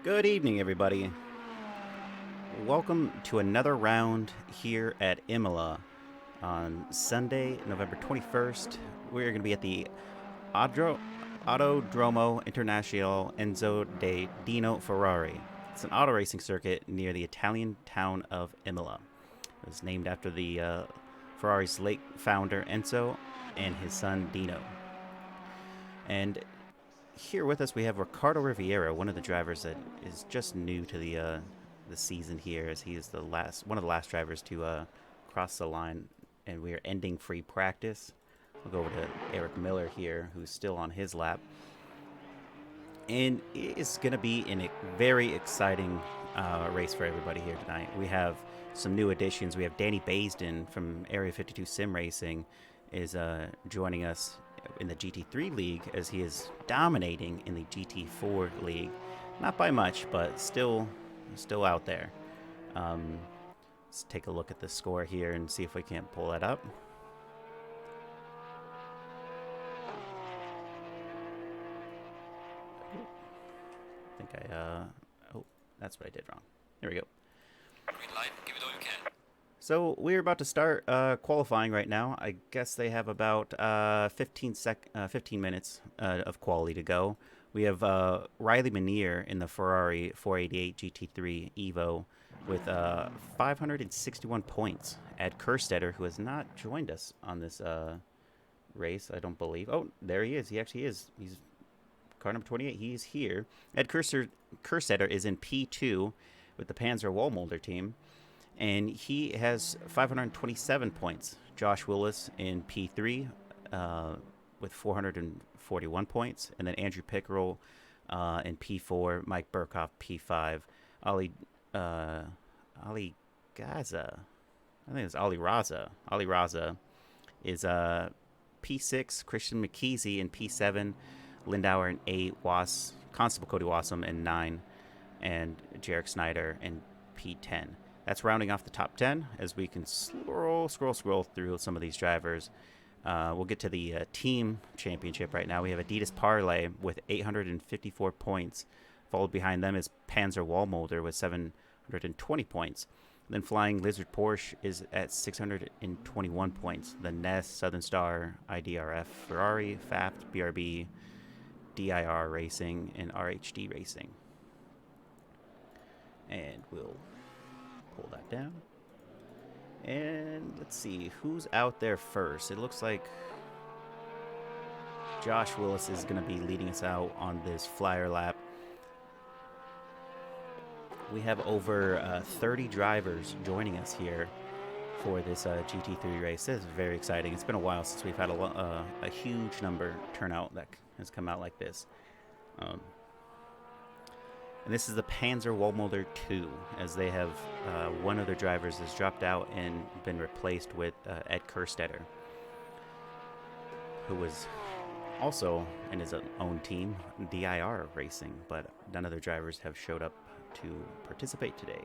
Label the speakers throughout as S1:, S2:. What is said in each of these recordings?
S1: Good evening, everybody. Welcome to another round here at Imola on Sunday, November 21st. We're going to be at the Autodromo Internazionale Enzo de Dino Ferrari. It's an auto racing circuit near the Italian town of Imola. It was named after the Ferrari's late founder Enzo and his son Dino. And here with us we have Ricardo Rivera, one of the drivers that is just new to the season here, as he is one of the last drivers to cross the line, and we are ending free practice. We'll go over to Eric Miller here, who's still on his lap, and it's going to be a very exciting race for everybody here tonight. We have some new additions. We have Danny Baisden from Area 52 Sim Racing is joining us in the GT3 league, as he is dominating in the GT4 league. Not by much, but still out there. Let's take a look at the score here and see if we can't pull that up. I think oh, that's what I did wrong. There we go.
S2: Green light, give it all you can.
S1: So we're about to start qualifying right now. I guess they have about 15 minutes of quality to go. We have Riley Meniere in the Ferrari 488 GT3 Evo with 561 points. Ed Kersetter, who has not joined us on this race, I don't believe. Oh, there he is. He actually is. He's car number 28. He's here. Ed Kersetter is in P2 with the Panzer Wollmolder team, and he has 527 points. Josh Willis in P3 with 441 points, and then Andrew Pickerel in P4, Mike Burkhoff P5, Ali Gaza, I think it's Ali Raza is P6, Christian Mckeezy in P7, Lindauer in 8, Constable Cody Wassam in 9, and Jarek Snyder in P10. That's rounding off the top 10, as we can scroll through some of these drivers. We'll get to the team championship right now. We have Adidas Parlay with 854 points. Followed behind them is Panzer Wollmolder with 720 points. Then Flying Lizard Porsche is at 621 points. The Nest, Southern Star, IDRF, Ferrari, FAFT, BRB, DIR Racing, and RHD Racing. And we'll pull that down. And let's see who's out there first. It looks like Josh Willis is going to be leading us out on this flyer lap. We have over 30 drivers joining us here for this GT3 race. This is very exciting. It's been a while since we've had a huge number turnout that has come out like this. And this is the Panzer Wollmolder 2, as they have one of their drivers has dropped out and been replaced with Ed Kerstetter, who was also in his own team, DIR Racing, but none of their drivers have showed up to participate today.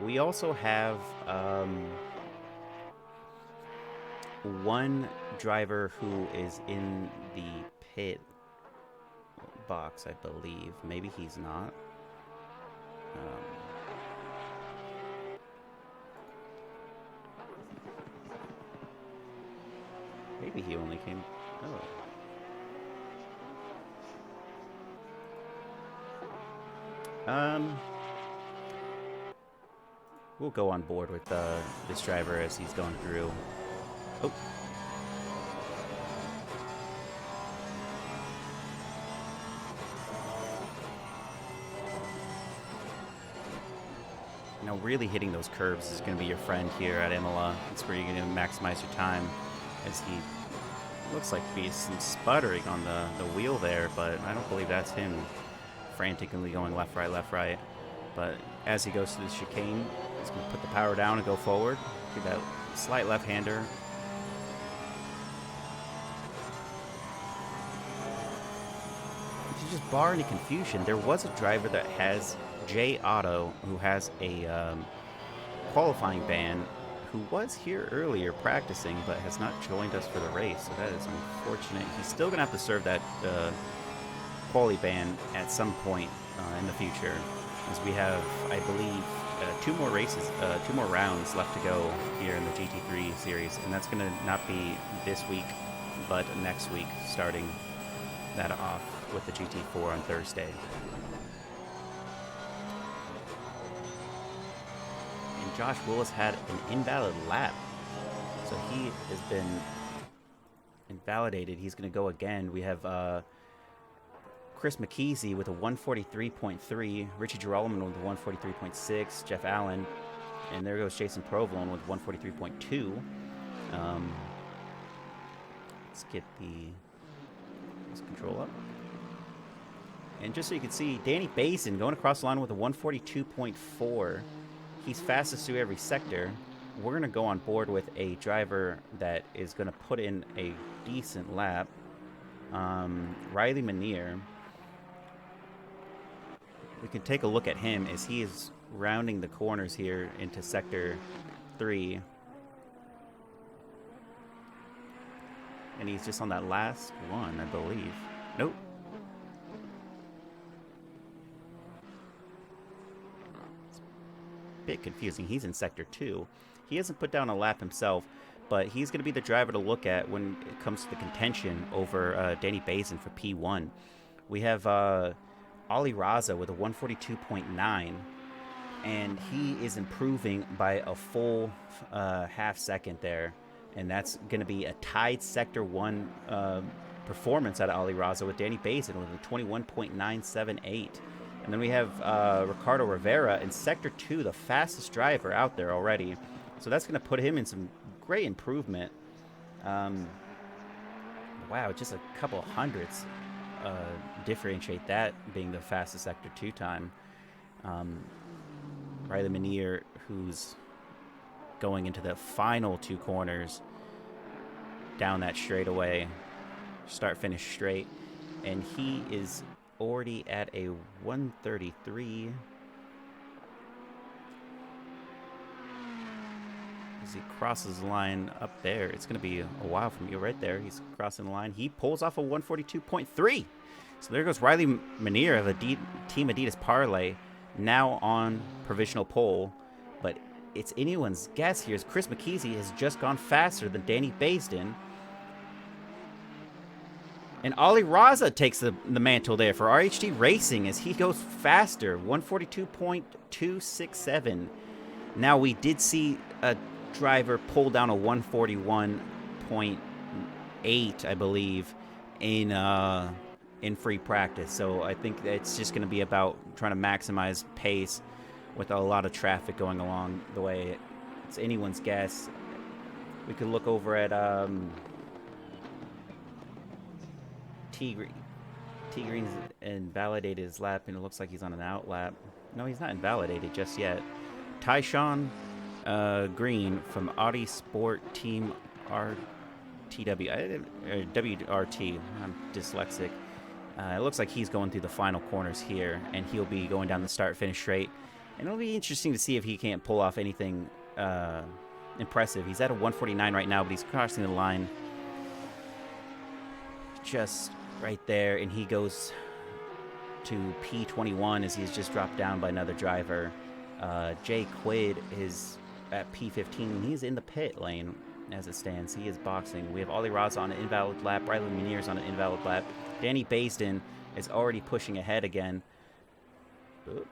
S1: We also have one driver who is in the pit box, I believe. Maybe he's not. Maybe he only came. We'll go on board with this driver as he's going through. Oh. Now, really hitting those curves is going to be your friend here at Imola. It's where you're going to maximize your time, as he looks like he's some sputtering on the wheel there, but I don't believe that's him frantically going left, right. But as he goes through the chicane, he's going to put the power down and go forward. Give that slight left-hander. To just bar any confusion, there was a driver that has J Auto, who has a qualifying ban, who was here earlier practicing but has not joined us for the race, so that is unfortunate. He's still going to have to serve that quality ban at some point in the future, as we have, I believe, 2 more races, 2 more rounds left to go here in the GT3 series, and that's going to not be this week, but next week, starting that off with the GT4 on Thursday. And Josh Willis had an invalid lap, so he has been invalidated. He's going to go again. We have Chris Mckeezy with a 143.3, Richie Girolamo with a 143.6, Jeff Allen, and there goes Jason Provolone with 143.2. Let's get this control up. And just so you can see, Danny Basin going across the line with a 142.4. He's fastest through every sector. We're going to go on board with a driver that is going to put in a decent lap. Riley Meniere. We can take a look at him as he is rounding the corners here into Sector 3. And he's just on that last one, I believe. Nope. It's a bit confusing. He's in Sector 2. He hasn't put down a lap himself, but he's going to be the driver to look at when it comes to the contention over Danny Basin for P1. We have Ollie Raza with a 142.9, and he is improving by a full half second there, and that's going to be a tied Sector 1 performance out of Ollie Raza with Danny Basin with a 21.978. And then we have Ricardo Rivera in Sector 2, the fastest driver out there already. So that's going to put him in some great improvement. Wow, just a couple hundredths differentiate that being the fastest Sector 2 time. Riley Meniere, who's going into the final 2 corners down that straightaway, start-finish straight, and he is already at a 133. As he crosses the line up there, it's going to be a while from you right there. He's crossing the line. He pulls off a 142.3. So there goes Riley Meniere of the Team Adidas Parlay, now on provisional pole. But it's anyone's guess here, as Chris Mckeezy has just gone faster than Danny Basin. And Ollie Raza takes the mantle there for RHD Racing as he goes faster, 142.267. Now, we did see a driver pull down a 141.8, I believe, in free practice. So I think it's just going to be about trying to maximize pace with a lot of traffic going along the way. It's anyone's guess. We could look over at T Green's invalidated his lap, and it looks like he's on an out lap. No, he's not invalidated just yet. Tyshawn Green from Audi Sport Team WRT. I'm dyslexic. It looks like he's going through the final corners here, and he'll be going down the start-finish straight. And it'll be interesting to see if he can't pull off anything impressive. He's at a 149 right now, but he's crossing the line just right there, and he goes to P21 as he's just dropped down by another driver. Jay Quid is at P15. He's in the pit lane as it stands. He is boxing. We have Ollie Raza on an invalid lap. Riley Meniere's on an invalid lap. Danny Basin is already pushing ahead again. Oop.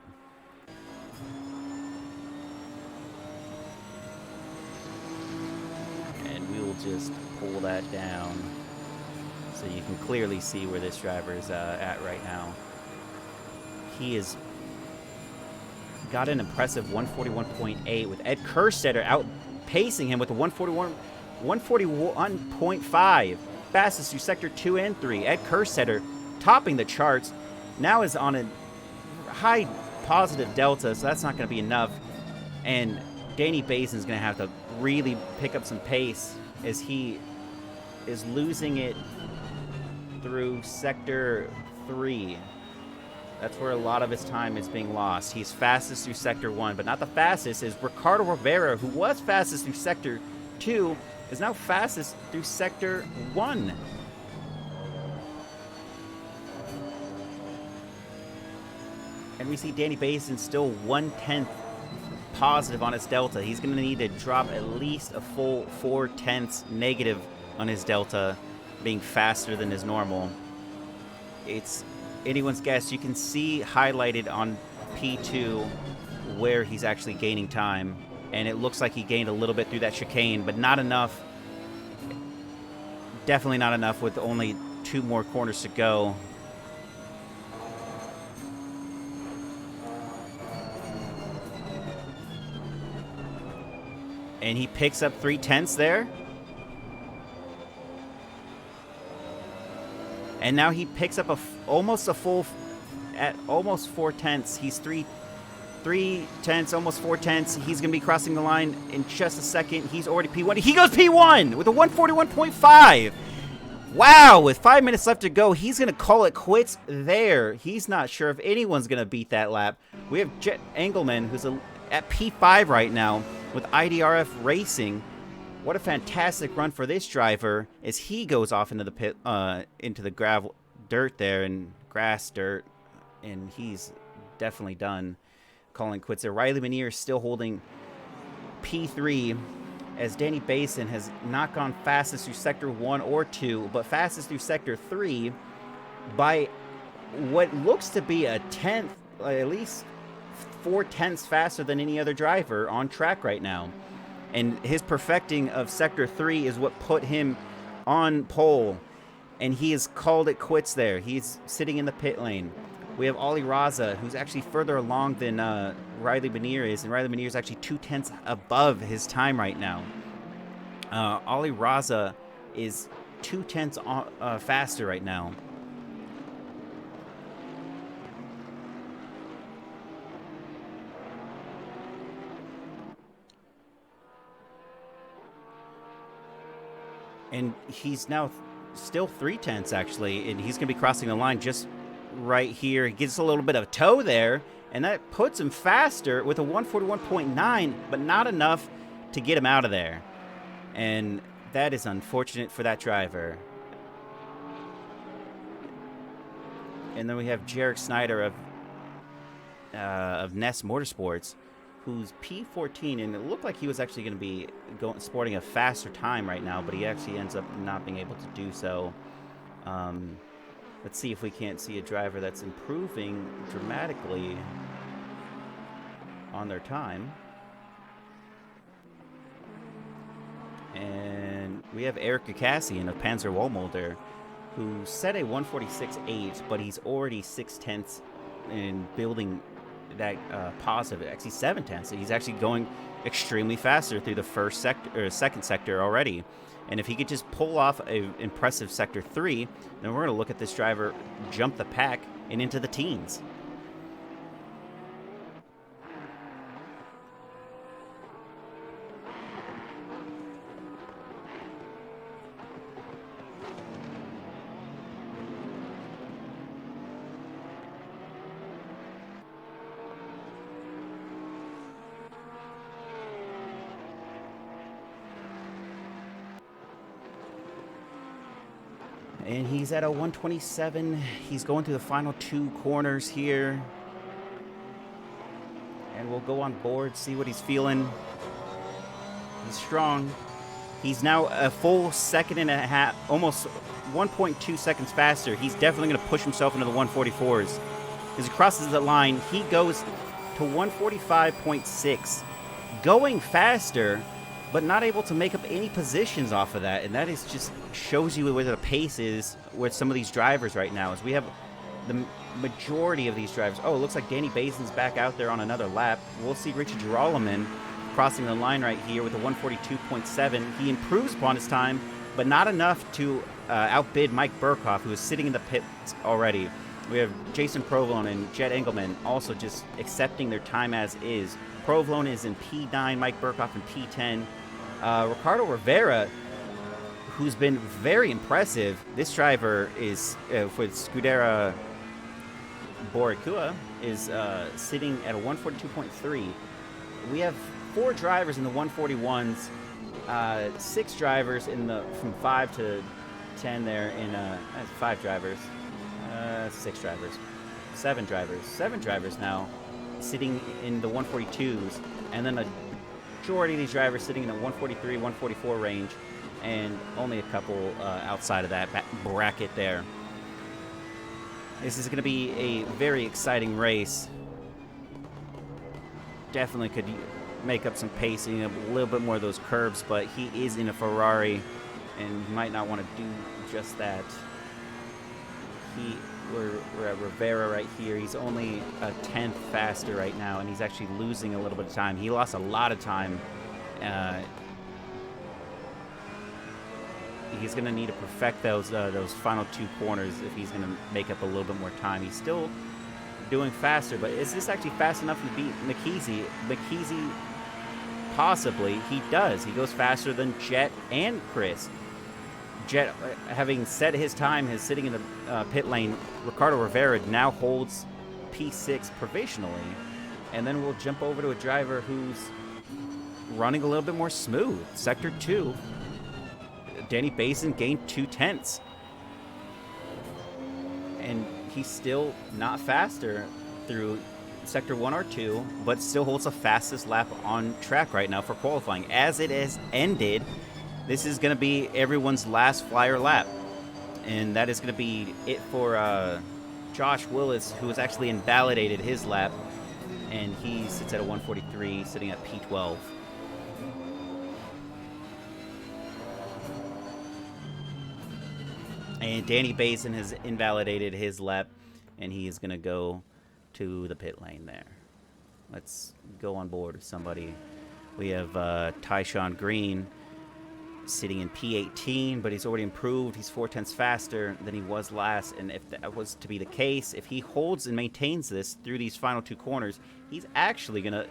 S1: And we will just pull that down so you can clearly see where this driver is at right now. He is got an impressive 141.8 with Ed Kersetter outpacing him with a 141.5. Fastest through Sector 2 and 3. Ed Kersetter topping the charts. Now is on a high positive delta, so that's not going to be enough. And Danny Basin is going to have to really pick up some pace as he is losing it through Sector 3. That's where a lot of his time is being lost. He's fastest through Sector 1, but not the fastest is Ricardo Rivera, who was fastest through Sector 2, is now fastest through Sector 1. And we see Danny Basin still 1/10 positive on his delta. He's going to need to drop at least a full 4/10 negative on his delta, being faster than his normal. It's anyone's guess. You can see highlighted on P2 where he's actually gaining time, and it looks like he gained a little bit through that chicane, but not enough. Definitely not enough with only 2 more corners to go. And he picks up 3/10 there. And now he picks up almost a full, at almost 4/10. He's 3/10, almost 4/10. He's going to be crossing the line in just a second. He's already P1. He goes P1 with a 141.5. Wow, with 5 minutes left to go, he's going to call it quits there. He's not sure if anyone's going to beat that lap. We have Jet Engelman, who's at P5 right now with IDRF Racing. What a fantastic run for this driver as he goes off into the pit, into the gravel, dirt there, and grass dirt, and he's definitely done calling quits there. Riley Meniere is still holding P3 as Danny Basin has not gone fastest through Sector 1 or 2, but fastest through Sector 3 by what looks to be a 10th, at least 4/10 faster than any other driver on track right now. And his perfecting of Sector 3 is what put him on pole. And he has called it quits there. He's sitting in the pit lane. We have Ollie Raza, who's actually further along than Riley Meniere is. And Riley Meniere is actually 2/10 above his time right now. Ollie Raza is 2/10 faster right now. And he's now still 3/10 actually, and he's going to be crossing the line just right here. He gets a little bit of toe there, and that puts him faster with a 141.9, but not enough to get him out of there. And that is unfortunate for that driver. And then we have Jarek Snyder of Ness Motorsports, who's P14, and it looked like he was actually going to be sporting a faster time right now, but he actually ends up not being able to do so. Let's see if we can't see a driver that's improving dramatically on their time. And we have Eric Gakassian of Panzer Wollmolder, who set a 146.8, but he's already 6/10 in building that positive, actually 7/10. So he's actually going extremely faster through the first sector or second sector already. And if he could just pull off an impressive Sector 3, then we're going to look at this driver jump the pack and into the teens. And he's at a 127. He's going through the final 2 corners here. And we'll go on board, see what he's feeling. He's strong. He's now a full second and a half, almost 1.2 seconds faster. He's definitely going to push himself into the 144s. As he crosses the line, he goes to 145.6. Going faster, but not able to make up any positions off of that. And that is just shows you where the pace is with some of these drivers right now. As we have the majority of these drivers. Oh, it looks like Danny Basin's back out there on another lap. We'll see Richard Gerolman crossing the line right here with a 142.7. He improves upon his time, but not enough to outbid Mike Burkhoff, who is sitting in the pits already. We have Jason Provone and Jet Engelman also just accepting their time as is. Provone is in P9, Mike Burkhoff in P10. Ricardo Rivera, who's been very impressive. This driver is, for Scuderia Boricua, is sitting at a 142.3. We have 4 drivers in the 141s, 6 drivers in the from 5 to 10 there in 5 drivers, 6 drivers. 7 drivers. 7 drivers now sitting in the 142s, and then a majority of these drivers sitting in the 143, 144 range, and only a couple outside of that bracket there. This is going to be a very exciting race. Definitely could make up some pacing, a little bit more of those curves, but he is in a Ferrari, and he might not want to do just that. We're at Rivera right here. He's only a 10th faster right now, and he's actually losing a little bit of time. He lost a lot of time. He's going to need to perfect those final 2 corners if he's going to make up a little bit more time. He's still doing faster, but is this actually fast enough to beat Mckeezy? Mckeezy, possibly. He does. He goes faster than Jet and Chris. Jet, having set his time, is sitting in the pit lane. Ricardo Rivera now holds P6 provisionally. And then we'll jump over to a driver who's running a little bit more smooth. Sector 2. Danny Basin gained 2/10. And he's still not faster through Sector 1 or 2, but still holds the fastest lap on track right now for qualifying. As it has ended, this is going to be everyone's last flyer lap. And that is going to be it for Josh Willis, who has actually invalidated his lap. And he sits at a 143, sitting at P12. And Danny Basin has invalidated his lap, and he is going to go to the pit lane there. Let's go on board with somebody. We have Tyshawn Green sitting in P18, but he's already improved. He's 4/10 faster than he was last, and if that was to be the case, if he holds and maintains this through these final 2 corners, he's actually going to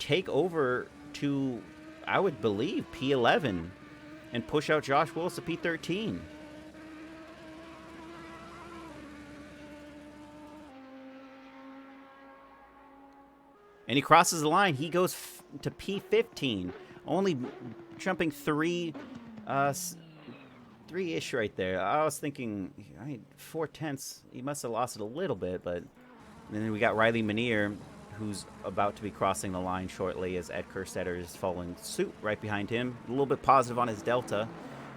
S1: take over to, I would believe, P11 and push out Josh Willis to P13. And he crosses the line. He goes to P15, only jumping 3-ish right there. I was thinking, 4/10. He must have lost it a little bit, but then we got Riley Meniere, who's about to be crossing the line shortly, as Ed Kersetter is following suit right behind him. A little bit positive on his delta,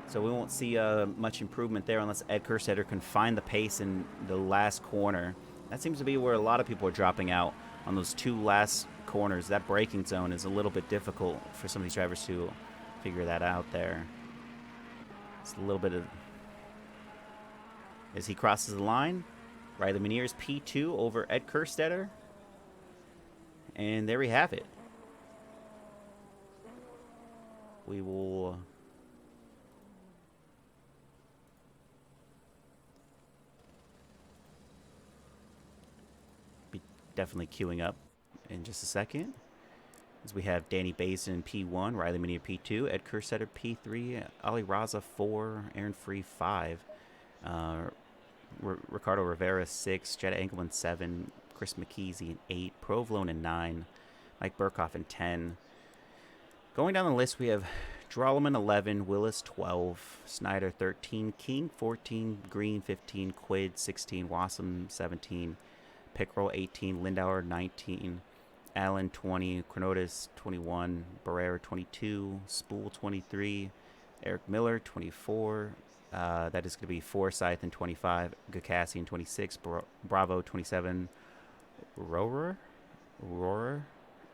S1: so we won't see much improvement there unless Ed Kersetter can find the pace in the last corner. That seems to be where a lot of people are dropping out. On those 2 last corners, that braking zone is a little bit difficult for some of these drivers to figure that out there. It's a little bit of... As he crosses the line, Riley Meniere's P2 over Ed Kerstetter. And there we have it. We will... definitely queuing up in just a second, as we have Danny Basin P1, Riley Meniere P2, Ed Kersetter P3, Ali Raza 4, Aaron Free 5, Ricardo Rivera 6, Jetta Engelman 7, Chris Mckeezy in 8, Provlone in 9, Mike Burkhoff in 10. Going down the list, we have Drolleman 11, Willis 12, Snyder 13, King 14, Green 15, Quid 16, Wassam 17, Pickrell 18, Lindauer 19, Allen 20, Cronotis 21, Barrera 22, Spool 23, Eric Miller 24. That is going to be Forsyth in 25, Gacassi in 26, Bravo 27, Rohrer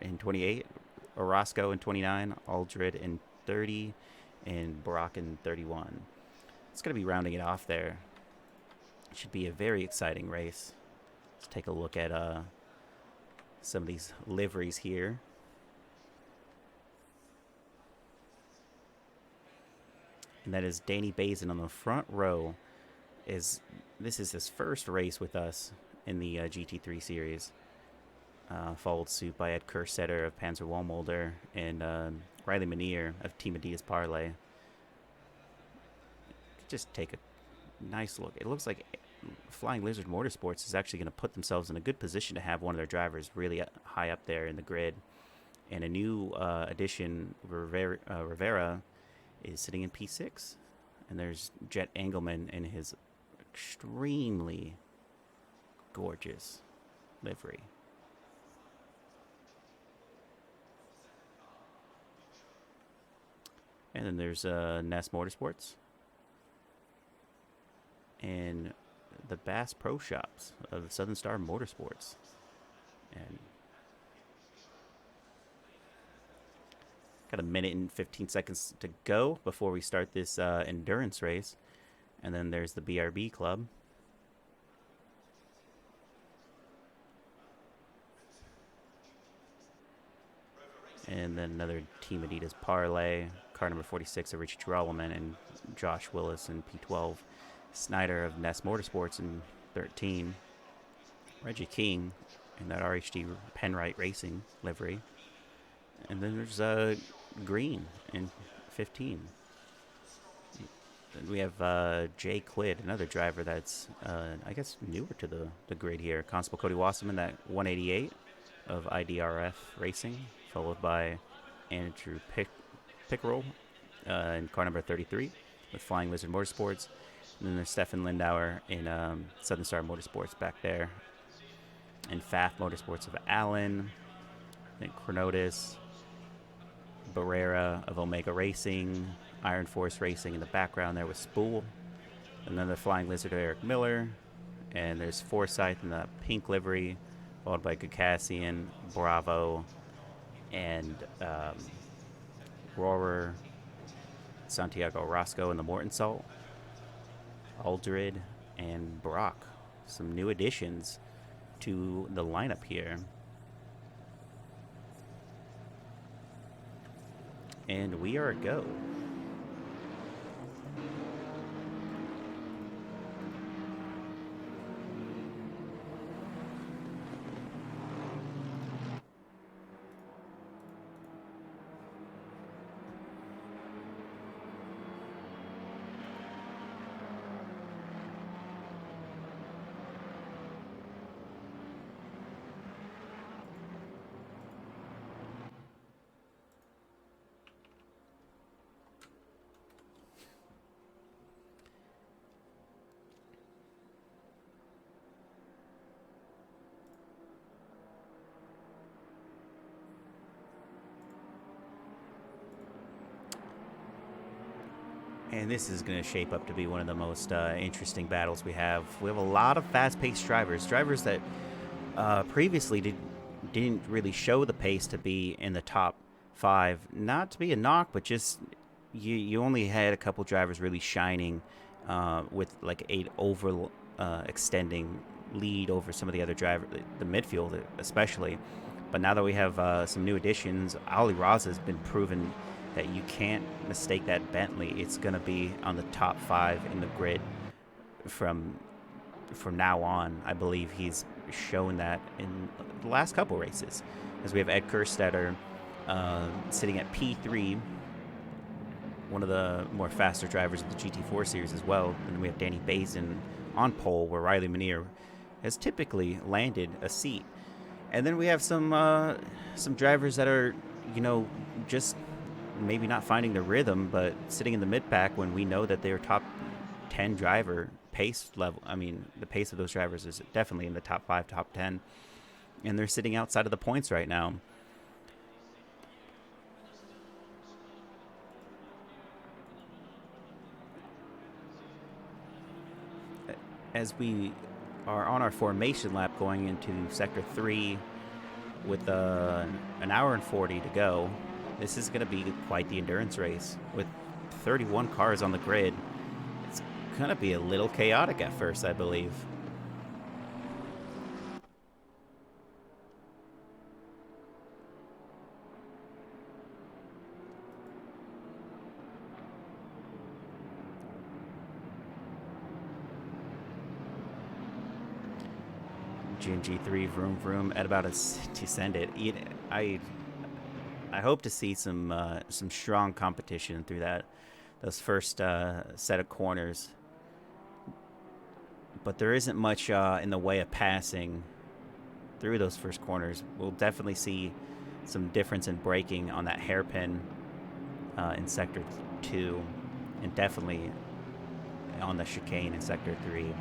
S1: in 28, Orozco in 29, Aldred in 30, and Barak in 31. It's going to be rounding it off there. It should be a very exciting race. Let's take a look at some of these liveries here. And that is Danny Basin on the front row. This is his first race with us in the GT3 series. Followed suit by Ed Kersetter of Panzer Wallmolder and Riley Meniere of Team Adidas Parlay. Just take a nice look. It looks like Flying Lizard Motorsports is actually going to put themselves in a good position to have one of their drivers really high up there in the grid. And a new addition, Rivera, is sitting in P6. And there's Jet Engelman in his extremely gorgeous livery. And then there's Ness Motorsports and the Bass Pro Shops of Southern Star Motorsports. And got a minute and 15 seconds to go before we start this endurance race. And then there's the BRB Club. And then another Team Adidas Parlay. Car number 46 of Richie Drolleman and Josh Willis in P12. Snyder of Ness Motorsports in 13. Reggie King in that RHD Penrite Racing livery. And then there's Green in 15. Then we have Jay Quid, another driver that's, I guess, newer to the grid here. Constable Cody Wasserman, that 188 of IDRF Racing, followed by Andrew Pickerel in car number 33 with Flying Lizard Motorsports. And then there's Stefan Lindauer in Southern Star Motorsports back there. And FAF Motorsports of Allen. I think Chronotis. Barrera of Omega Racing. Iron Force Racing in the background there with Spool. And then the Flying Lizard of Eric Miller. And there's Forsyth in the pink livery, followed by Gagassian, Bravo, and Rohrer, Santiago Roscoe in the Morton Salt, Aldred, and Brock. Some new additions to the lineup here. And we are a go. And this is going to shape up to be one of the most interesting battles we have. We have a lot of fast-paced drivers that previously didn't really show the pace to be in the top 5. Not to be a knock, but just you only had a couple drivers really shining with like 8 over extending lead over some of the other drivers, the midfield especially. But now that we have some new additions, Ali Raza has been proven that you can't mistake that Bentley. It's going to be on the top 5 in the grid from now on. I believe he's shown that in the last couple races. As we have Ed Kerstetter sitting at P3, one of the more faster drivers of the GT4 series as well. And we have Danny Bazin on pole, where Riley Meniere has typically landed a seat. And then we have some drivers that are, just maybe not finding the rhythm, but sitting in the mid-pack when we know that they're top 10 driver pace level. I mean, the pace of those drivers is definitely in the top 5, top 10. And they're sitting outside of the points right now. As we are on our formation lap going into Sector 3 with an hour and 40 to go, this is going to be quite the endurance race. With 31 cars on the grid, it's going to be a little chaotic at first, I believe. GT3 vroom vroom at about to send it. I hope to see some strong competition through those first set of corners, but there isn't much in the way of passing through those first corners. We'll definitely see some difference in braking on that hairpin in Sector 2, and definitely on the chicane in Sector 3.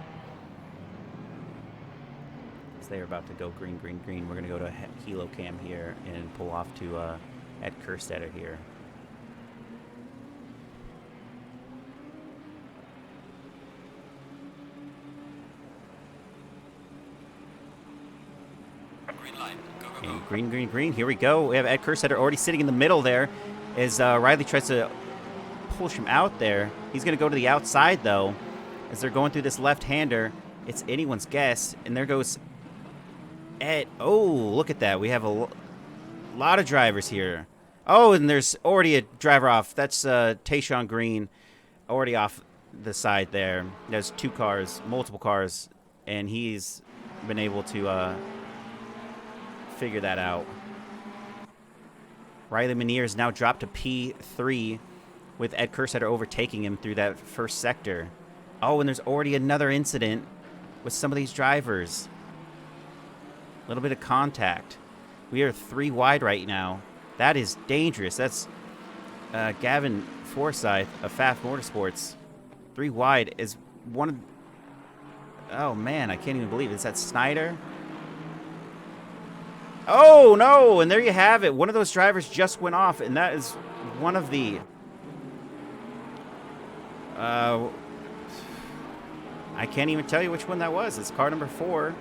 S1: they're about to go green, green, green. We're going to go to helo cam here and pull off to at Kersetter here.
S2: Green light. Go, go, go.
S1: And green, green, green. Here we go. We have Ed Kersetter already sitting in the middle there as Riley tries to push him out there. He's going to go to the outside, though, as they're going through this left-hander. It's anyone's guess. And there goes Ed. Oh, look at that. We have a lot of drivers here. Oh, and there's already a driver off. That's Tayshawn Green already off the side there. There's two cars, multiple cars, and he's been able to figure that out. Riley Meniere is now dropped to P3 with Ed Kersetter overtaking him through that first sector. Oh, and there's already another incident with some of these drivers. A little bit of contact. We are 3 wide right now. That is dangerous. That's Gavin Forsyth of Pfaff Motorsports. 3 wide is one of... Oh, man, I can't even believe it. Is that Snyder? Oh, no, and there you have it. One of those drivers just went off, and that is one of the... I can't even tell you which one that was. It's car number 4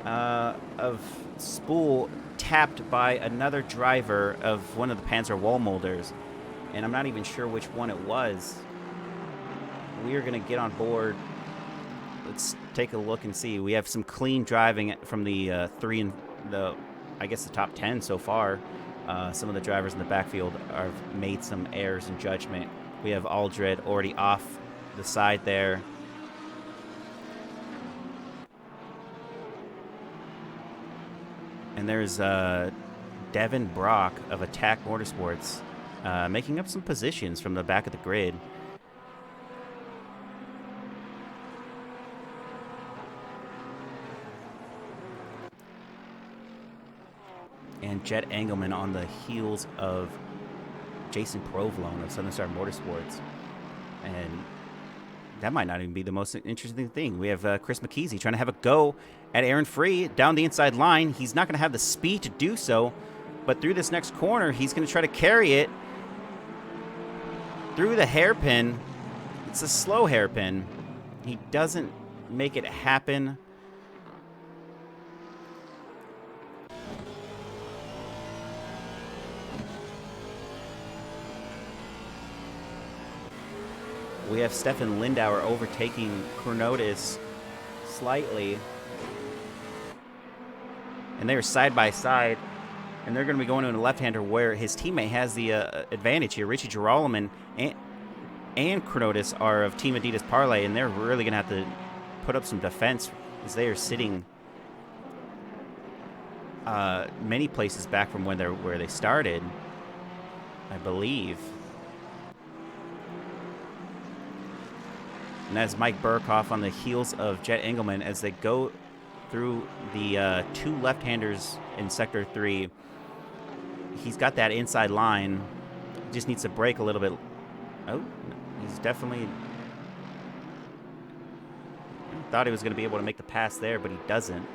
S1: of spool tapped by another driver of one of the Panzer wall molders, and I'm not even sure which one it was. We are going to get on board. Let's take a look and see. We have some clean driving from the 3 and the, I guess, the top 10 so far. Some of the drivers in the backfield have made some errors in judgment. We have Aldred already off the side there. And there's Devin Brock of Attack Motorsports making up some positions from the back of the grid. And Jet Engelman on the heels of Jason Provlone of Southern Star Motorsports. And that might not even be the most interesting thing. We have Chris Mckeezy trying to have a go at Aaron Free down the inside line. He's not going to have the speed to do so, but through this next corner, he's going to try to carry it through the hairpin. It's a slow hairpin. He doesn't make it happen. We have Stefan Lindauer overtaking Chronotis slightly. And they're side by side. And they're going to be going to a left-hander where his teammate has the advantage here. Richie Girolman and Chronotis are of Team Adidas Parlay, and they're really going to have to put up some defense as they are sitting many places back from where they started, I believe. And that's Mike Burkhoff on the heels of Jet Engelman as they go through the 2 left-handers in Sector 3. He's got that inside line. Just needs to brake a little bit. Oh, he's definitely... thought he was going to be able to make the pass there, but he doesn't.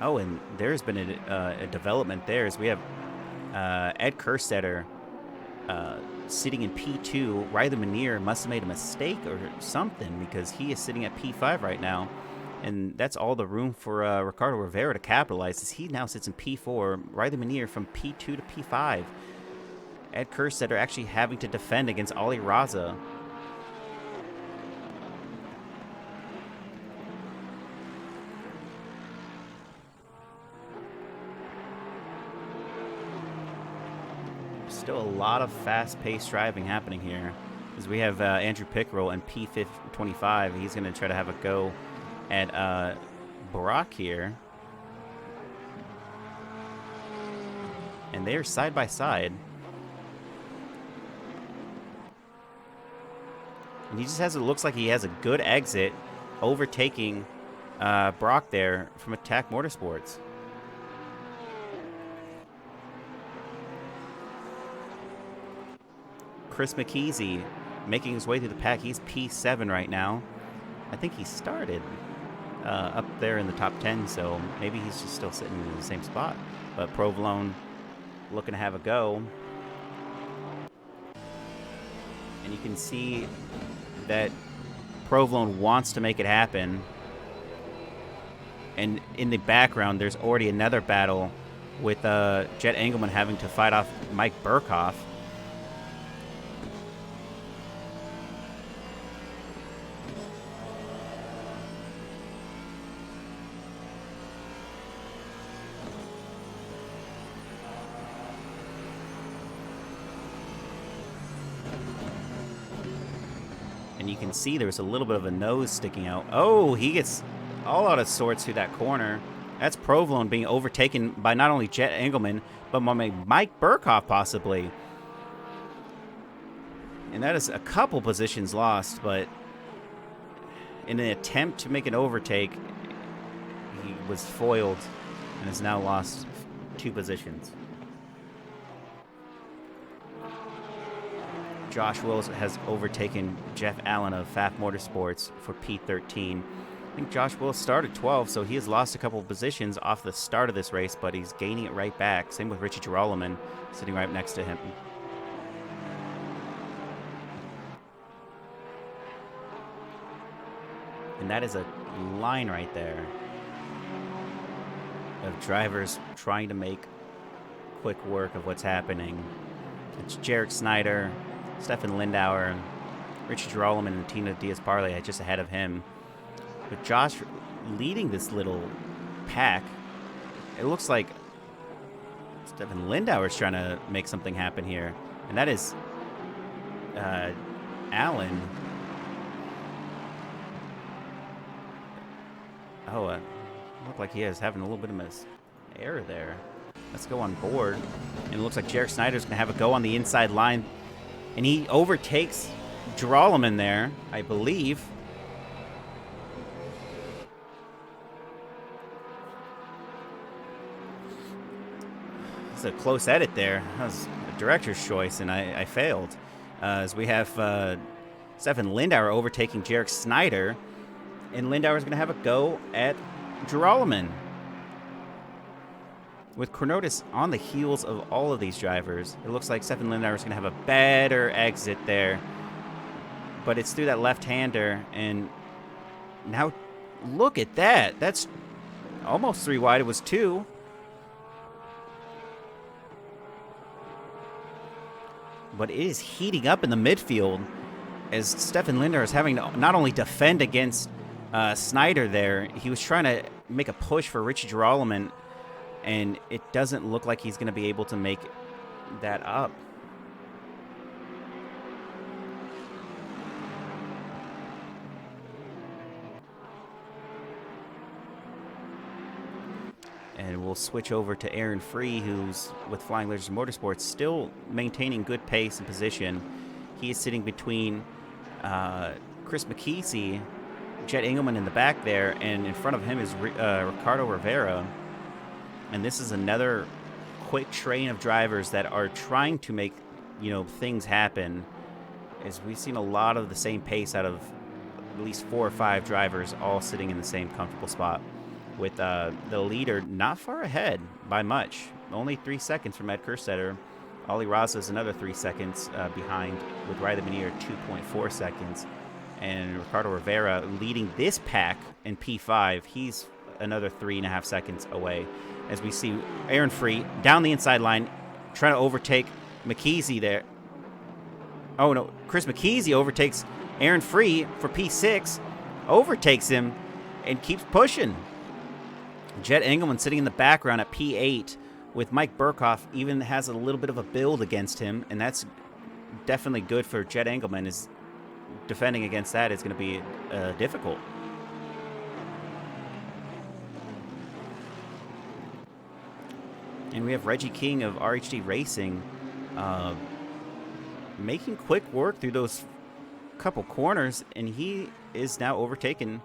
S1: Oh, and there's been a development there as we have Ed Kersetter sitting in P2. Riley Meniere must have made a mistake or something because he is sitting at P5 right now. And that's all the room for Ricardo Rivera to capitalize as he now sits in P4. Riley Meniere from P2 to P5. Ed Kersetter actually having to defend against Ali Raza. Still a lot of fast-paced driving happening here as we have Andrew Pickrell in P25. He's going to try to have a go at Brock here. And they're side by side. And he just has, it looks like he has a good exit, overtaking Brock there from Attack Motorsports. Chris Mckeezy making his way through the pack. He's P7 right now. I think he started up there in the top 10, so maybe he's just still sitting in the same spot. But Provolone looking to have a go. And you can see that Provolone wants to make it happen. And in the background, there's already another battle with Jet Engelman having to fight off Mike Burkhoff. And you can see there's a little bit of a nose sticking out. Oh, he gets all out of sorts through that corner. That's Provolone being overtaken by not only Jet Engelman, but by Mike Burkhoff possibly. And that is a couple positions lost, but in an attempt to make an overtake, he was foiled and has now lost 2 positions. Josh Wills has overtaken Jeff Allen of Pfaff Motorsports for P13. I think Josh Wills started 12, so he has lost a couple of positions off the start of this race, but he's gaining it right back. Same with Richie Girolamo sitting right next to him. And that is a line right there of drivers trying to make quick work of what's happening. It's Jarek Snyder, Stefan Lindauer, Richie Girolamo, and Tina Diaz-Parley just ahead of him. But Josh leading this little pack. It looks like Stefan Lindauer is trying to make something happen here. And that is Allen. Oh, looked like he is having a little bit of an error there. Let's go on board. And it looks like Jarek Snyder's going to have a go on the inside line. And he overtakes Girolamo there, I believe. It's a close edit there. That was a director's choice, and I failed. As we have Stefan Lindauer overtaking Jarek Snyder. And Lindauer's going to have a go at Girolamo. With Chronotis on the heels of all of these drivers, it looks like Stefan Lindauer is going to have a better exit there. But it's through that left-hander, and now look at that. That's almost 3 wide. It was 2. But it is heating up in the midfield as Stefan Lindauer is having to not only defend against Snyder there, he was trying to make a push for Richie Girolamo, and it doesn't look like he's going to be able to make that up. And we'll switch over to Aaron Free, who's with Flying Lizards Motorsports, still maintaining good pace and position. He is sitting between Chris Mckeezy, Jet Engelman in the back there, and in front of him is Ricardo Rivera. And this is another quick train of drivers that are trying to make, things happen. As we've seen a lot of the same pace out of at least 4 or 5 drivers all sitting in the same comfortable spot, with the leader not far ahead by much. Only 3 seconds from Ed Kersetter. Ollie Raza is another 3 seconds behind, with Riley Meniere 2.4 seconds. And Ricardo Rivera leading this pack in P5. He's another 3.5 seconds away. As we see Aaron Free down the inside line, trying to overtake Mckeezy there. Oh, no. Chris Mckeezy overtakes Aaron Free for P6. Overtakes him and keeps pushing. Jet Engelman sitting in the background at P8 with Mike Burkhoff, even has a little bit of a build against him, and that's definitely good for Jet Engelman. Is defending against that is going to be difficult. And we have Reggie King of RHD Racing making quick work through those couple corners, and he is now overtaken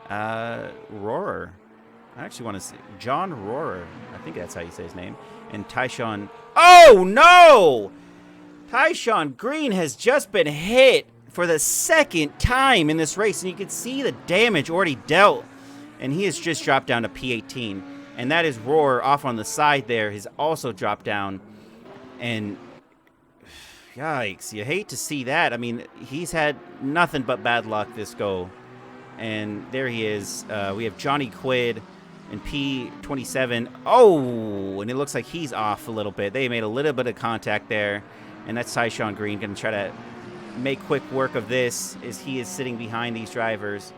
S1: Rohrer. I actually want to say John Rohrer. I think that's how you say his name. And Tyshawn. Oh, no! Tyshawn Green has just been hit for the second time in this race, and you can see the damage already dealt. And he has just dropped down to P18. And that is Roar off on the side there has also dropped down. And yikes, you hate to see that. I mean, he's had nothing but bad luck this go. And there he is. We have Johnny Quid in P27. Oh, and it looks like he's off a little bit. They made a little bit of contact there. And that's Tyshawn Green going to try to make quick work of this as he is sitting behind these drivers.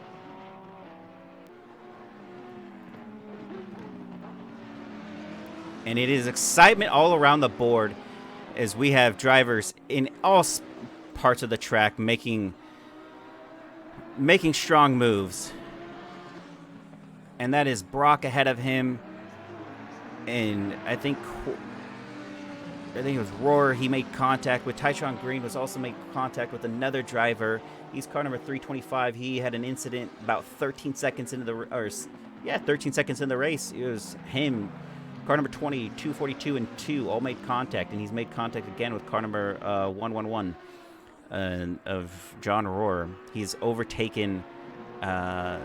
S1: And it is excitement all around the board as we have drivers in all parts of the track making strong moves. And that is Brock ahead of him. And I think it was Roar. He made contact with Tyshawn Green. Was also made contact with another driver. He's car number 325. He had an incident about 13 seconds into the 13 seconds in the race. It was him. Car number 20, 242, and 2 all made contact, and he's made contact again with car number 111 of John Roar. He's overtaken a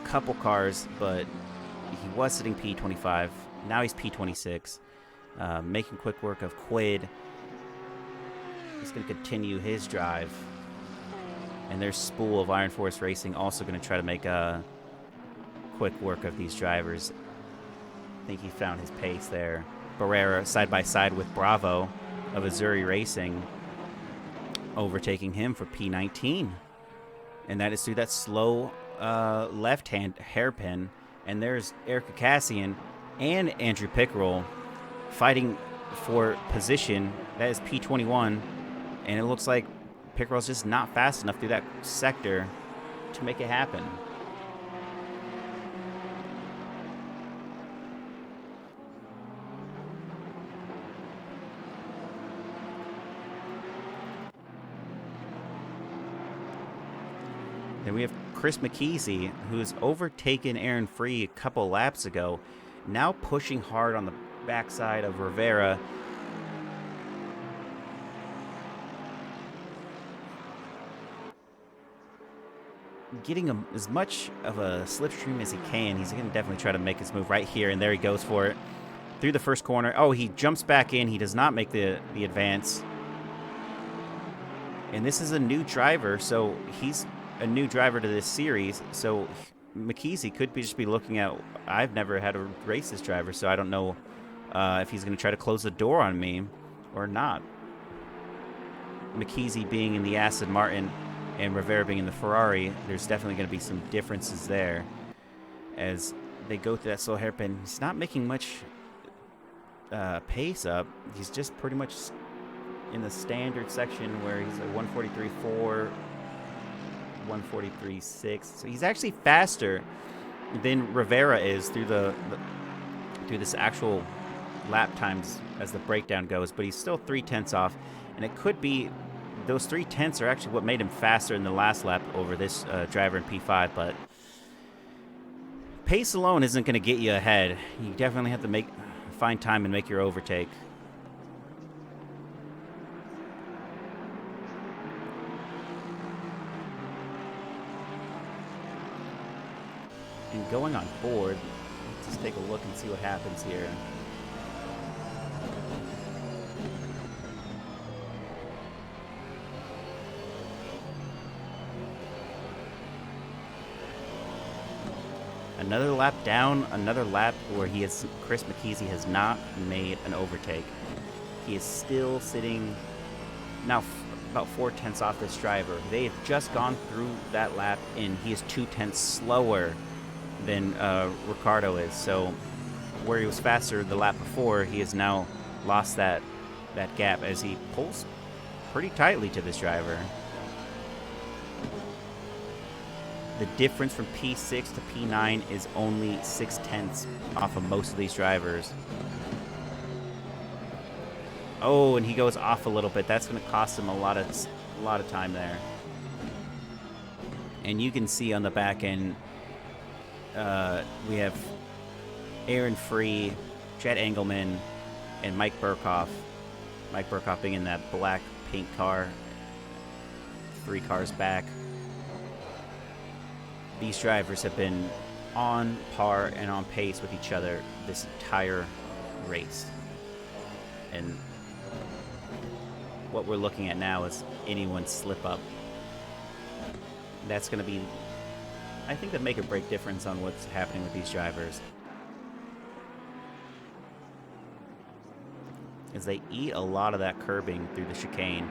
S1: couple cars, but he was sitting P25. Now he's P26, making quick work of Quid. He's going to continue his drive. And there's Spool of Iron Force Racing also going to try to make a quick work of these drivers. I think he found his pace there. Barrera side by side with Bravo of Azuri Racing, overtaking him for P19. And that is through that slow left-hand hairpin. And there's Erica Cassian and Andrew Pickerel fighting for position. That is P21. And it looks like Pickerel's just not fast enough through that sector to make it happen. Then we have Chris Mckeezy, who's overtaken Aaron Free a couple laps ago, now pushing hard on the backside of Rivera. Getting as much of a slipstream as he can. He's going to definitely try to make his move right here, and there he goes for it. Through the first corner. Oh, he jumps back in. He does not make the advance. And this is a new driver, so he's a new driver to this series, so Mckeezy could just be looking at, I've never had to race this driver, so I don't know if he's going to try to close the door on me or not. Mckeezy being in the Aston Martin and Rivera being in the Ferrari, there's definitely going to be some differences there as they go through that slow hairpin. He's not making much pace up. He's just pretty much in the standard section where he's like 143.4, 143.6. So he's actually faster than Rivera is through through this actual lap times as the breakdown goes, but he's still 0.3 off, and it could be those 0.3 are actually what made him faster in the last lap over this driver in P5. But pace alone isn't going to get you ahead. You definitely have to find time and make your overtake. And going on board, let's just take a look and see what happens here. Another lap down, another lap where Chris Mckeezy has not made an overtake. He is still sitting now about 0.4 off this driver. They have just gone through that lap, and he is 0.2 slower than Ricardo is. So where he was faster the lap before, he has now lost that gap as he pulls pretty tightly to this driver. The difference from P6 to P9 is only 0.6 off of most of these drivers. Oh, and he goes off a little bit. That's going to cost him a lot of time there. And you can see on the back end, we have Aaron Free, Chad Engelman, and Mike Burkhoff Mike Burkhoff being in that black paint car, 3 cars back. These drivers have been on par and on pace with each other this entire race. And what we're looking at now is anyone slip up. That's going to be, I think, the make or break difference on what's happening with these drivers. As they eat a lot of that curbing through the chicane,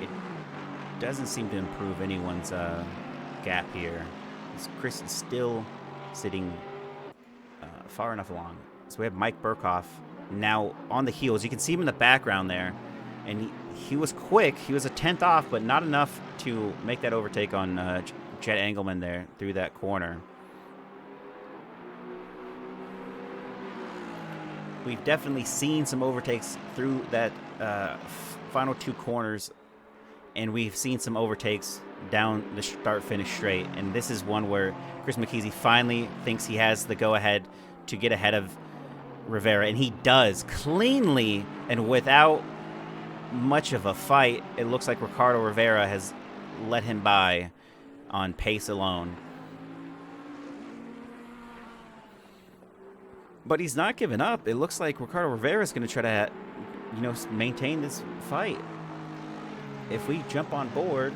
S1: it doesn't seem to improve anyone's gap here. Chris is still sitting far enough along. So we have Mike Burkhoff now on the heels. You can see him in the background there. And he was quick. He was a 10th off, but not enough to make that overtake on Jet Engelman there through that corner. We've definitely seen some overtakes through that final 2 corners, and we've seen some overtakes down the start-finish straight. And this is one where Chris Mckeezy finally thinks he has the go-ahead to get ahead of Rivera, and he does cleanly and without much of a fight. It looks like Ricardo Rivera has let him by on pace alone. But he's not giving up. It looks like Ricardo Rivera is going to try to, maintain this fight. If we jump on board,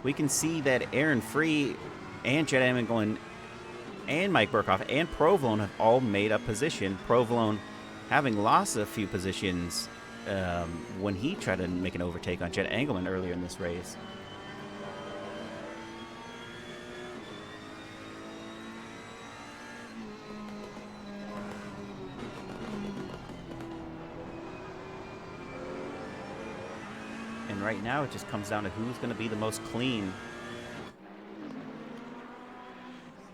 S1: we can see that Aaron Free and Jet Engelman and Mike Burkhoff and Provolone have all made up position. Provolone having lost a few positions when he tried to make an overtake on Jet Engelman earlier in this race. And right now it just comes down to who's going to be the most clean.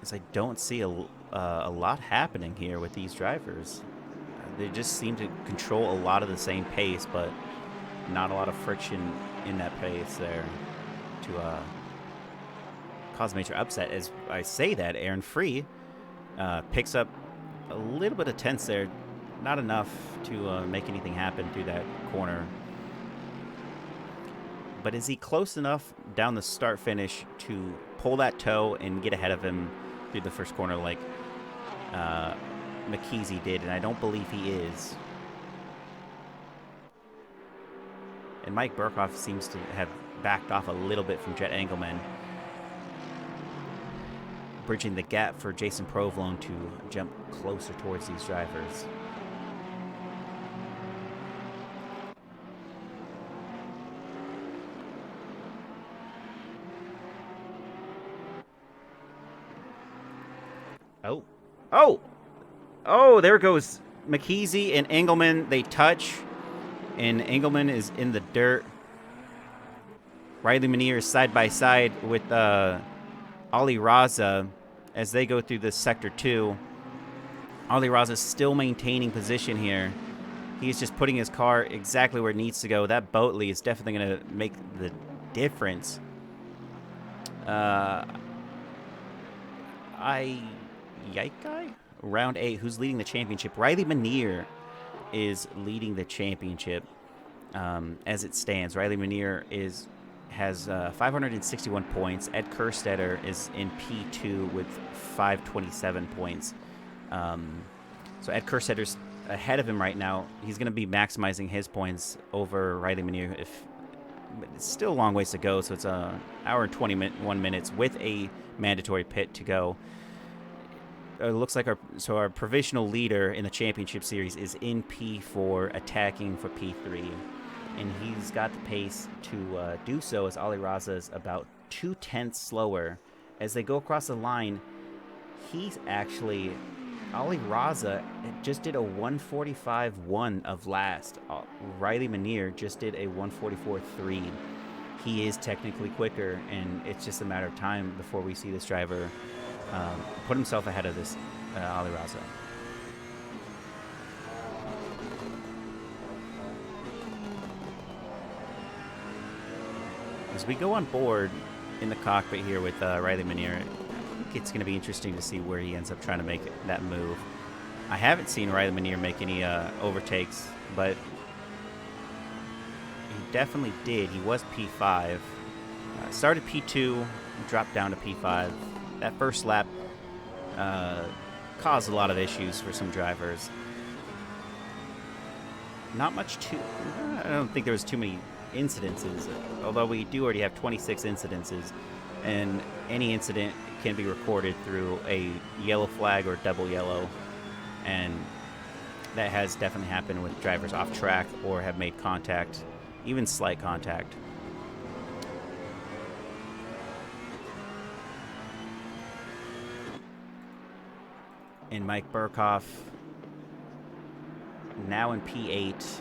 S1: As I don't see a lot happening here with these drivers. They just seem to control a lot of the same pace, but not a lot of friction in that pace there to cause a major upset. As I say that, Aaron Free picks up a little bit of tense there. Not enough to make anything happen through that corner. But is he close enough down the start-finish to pull that toe and get ahead of him through the first corner like Mckeezy did? And I don't believe he is. And Mike Burkhoff seems to have backed off a little bit from Jet Engelman, bridging the gap for Jason Provolone to jump closer towards these drivers. Oh, there goes Mckeezy and Engelman. They touch, and Engelman is in the dirt. Riley Meniere is side by side with Ali Raza as they go through this Sector 2. Ali Raza is still maintaining position here. He's just putting his car exactly where it needs to go. That Boatley is definitely going to make the difference. Yike round 8. Who's leading the championship? Riley Meniere is leading the championship as it stands. Riley Meniere has 561 points. Ed Kersetter is in P2 with 527 points. So Ed Kersetter's ahead of him right now. He's going to be maximizing his points over Riley Meniere. But it's still a long ways to go, so it's an hour and 21 minutes with a mandatory pit to go. It looks like our provisional leader in the championship series is in P4, attacking for P3, and he's got the pace to do so, as Ali Raza is about 2/10 slower. As they go across the line, Ali Raza just did a 145.1 of last. Riley Meniere just did a 144.3. He is technically quicker, and it's just a matter of time before we see this driver put himself ahead of this Ali Raza. As we go on board in the cockpit here with Riley Meniere, I think it's going to be interesting to see where he ends up trying to make that move. I haven't seen Riley Meniere make any overtakes, but he definitely did. He was P5. Started P2, dropped down to P5. That first lap caused a lot of issues for some drivers. Not much I don't think there was too many incidences, although we do already have 26 incidences, and any incident can be recorded through a yellow flag or double yellow, and that has definitely happened with drivers off track or have made contact, even slight contact. And Mike Burkhoff now in P8.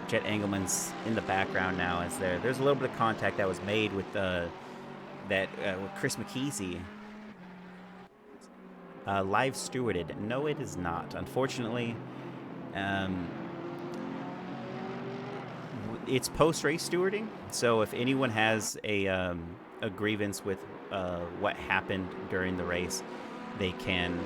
S1: Jet Engelman's in the background now as there's a little bit of contact that was made with with Chris Mckeezy. Live stewarded. No, it is not. Unfortunately, it's post-race stewarding. So if anyone has a grievance with what happened during the race, they can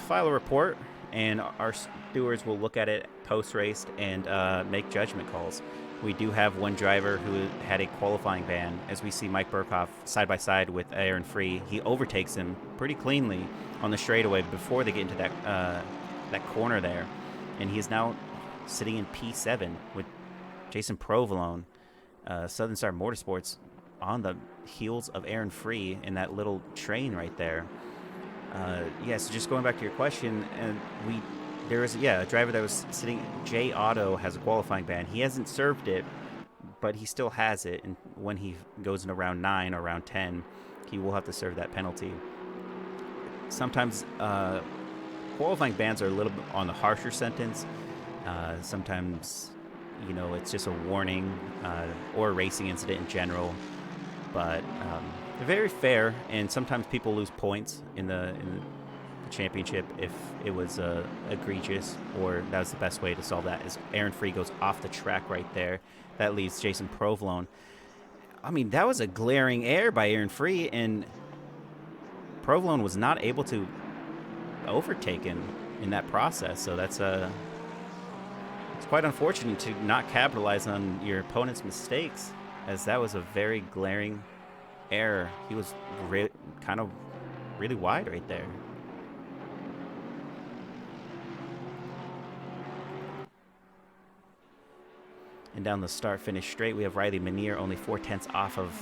S1: file a report, and our stewards will look at it post-race and make judgment calls. We do have one driver who had a qualifying ban. As we see Mike Burkhoff side by side with Aaron Free, he overtakes him pretty cleanly on the straightaway before they get into that corner there, and he is now sitting in P7 with Jason Provolone, Southern Star Motorsports, on the heels of Aaron Free in that little train right there. So just going back to your question, and there was a driver that was sitting. Jay Otto has a qualifying ban. He hasn't served it, but he still has it. And when he goes into round 9 or round 10, he will have to serve that penalty. Sometimes qualifying bans are a little bit on the harsher sentence. Sometimes, it's just a warning or a racing incident in general. But they're very fair, and sometimes people lose points in the championship if it was egregious, or that was the best way to solve that is Aaron Free goes off the track right there. That leaves Jason Provolone. I mean, that was a glaring error by Aaron Free, and Provolone was not able to overtake him in that process. So that's it's quite unfortunate to not capitalize on your opponent's mistakes, as that was a very glaring error. He was kind of really wide right there. And down the start-finish straight, we have Riley Meniere only 4/10 off of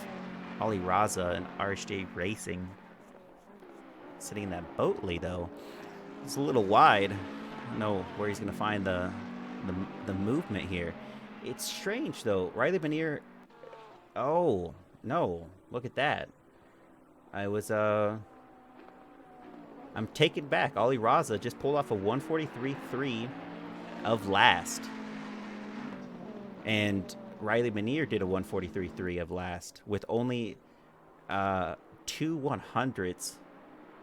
S1: Ollie Raza and RSJ Racing. Sitting in that Boatley, though. It's a little wide. I don't know where he's going to find the movement here. It's strange, though. Riley Meniere... Oh, no. Look at that. I'm taken back. Ollie Raza just pulled off a 143.3 of last. And Riley Meniere did a 143.3 of last with only 2 100ths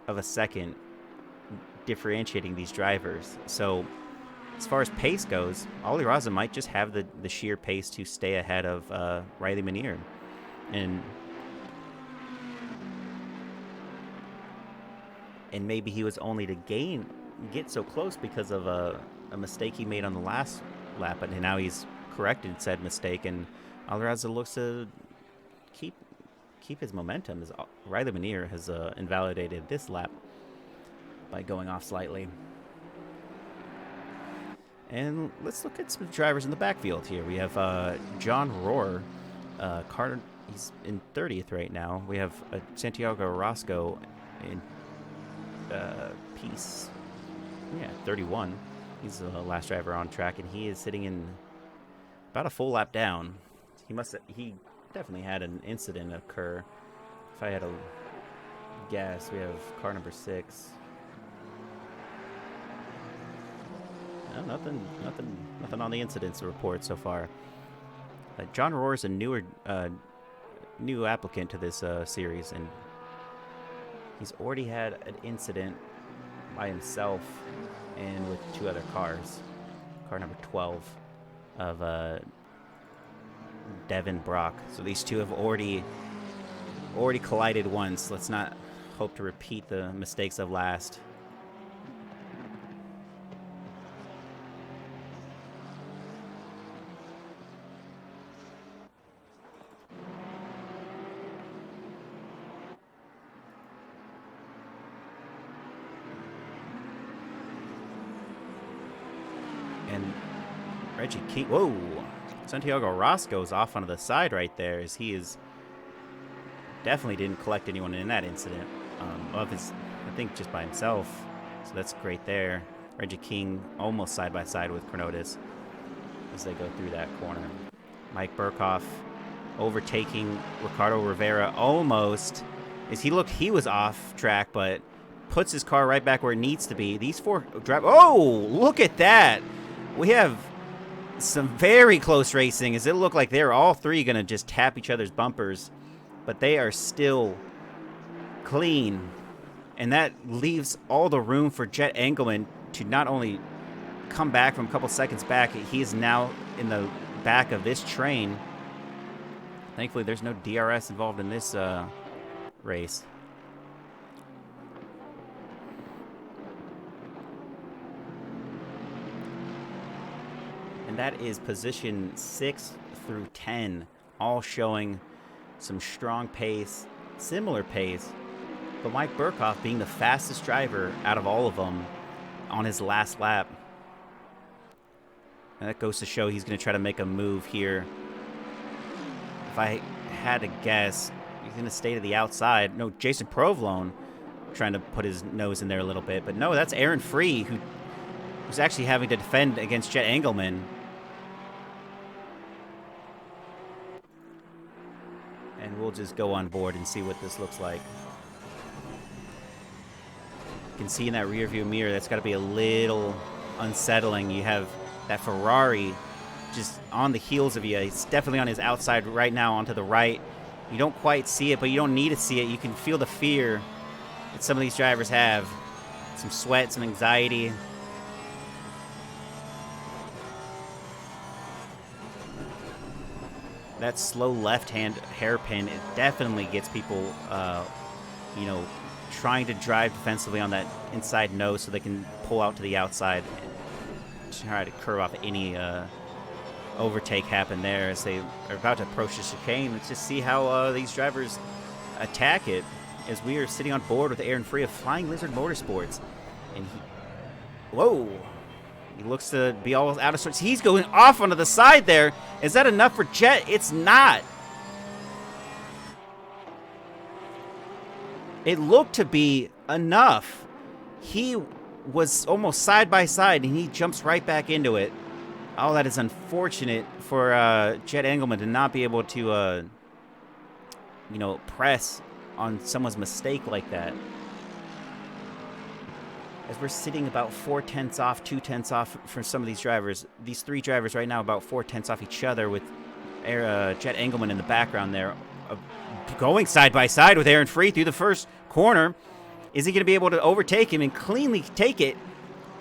S1: of a second differentiating these drivers. So as far as pace goes, Ollie Raza might just have the sheer pace to stay ahead of Riley Meniere. And maybe he was only to get so close because of a mistake he made on the last lap, and now he's corrected said mistake, and Alvarez looks to keep his momentum, as Riley Meniere has invalidated this lap by going off slightly. And let's look at some drivers in the backfield here. We have John Rohr, Carter. He's in 30th right now. We have Santiago Orozco in Peace. 31. He's the last driver on track, and he is sitting in about a full lap down. He definitely had an incident occur. If I had to guess, we have car number 6. No, nothing on the incidents report so far. John Rohr is a new applicant to this series, and he's already had an incident by himself and with 2 other cars. Car number 12 of Devin Brock. So these two have already collided once. Let's not hope to repeat the mistakes of last. And Reggie King, whoa! Santiago Ross goes off onto the side right there, as he is definitely didn't collect anyone in that incident. Of his, I think just by himself. So that's great there. Reggie King almost side by side with Chronotis as they go through that corner. Mike Burkhoff overtaking Ricardo Rivera almost. As he looked, he was off track, but puts his car right back where it needs to be. These four drive. Oh, look at that! We have some very close racing, as it looked like they're all three going to just tap each other's bumpers, but they are still clean. And that leaves all the room for Jet Engelman to not only come back from a couple seconds back, he is now in the back of this train. Thankfully, there's no DRS involved in this race. And that is position 6 through 10, all showing some strong pace, similar pace, but Mike Burkhoff being the fastest driver out of all of them on his last lap. And that goes to show he's going to try to make a move here. If I had to guess, he's going to stay to the outside. No, Jason Provolone trying to put his nose in there a little bit, but no, that's Aaron Free, who's actually having to defend against Jet Engelman. And we'll just go on board and see what this looks like. You can see in that rear view mirror, that's got to be a little unsettling. You have that Ferrari just on the heels of you. It's definitely on his outside right now onto the right. You don't quite see it, but you don't need to see it. You can feel the fear that some of these drivers have. Some sweat, some anxiety. That slow left-hand hairpin, it definitely gets people, you know, trying to drive defensively on that inside nose so they can pull out to the outside and try to curve off any overtake happen there as they are about to approach the chicane. Let's just see how these drivers attack it, as we are sitting on board with Aaron Free of Flying Lizard Motorsports. And whoa! He looks to be all out of sorts. He's going off onto the side there. Is that enough for Jet? It's not. It looked to be enough. He was almost side by side, and he jumps right back into it. Oh, that is unfortunate for Jet Engelman to not be able to, you know, press on someone's mistake like that. As we're sitting about 4/10 off, 2/10 off for some of these drivers. These three drivers right now about 4/10 off each other, with Jet Engelman in the background there. Going side by side with Aaron Free through the first corner. Is he going to be able to overtake him and cleanly take it?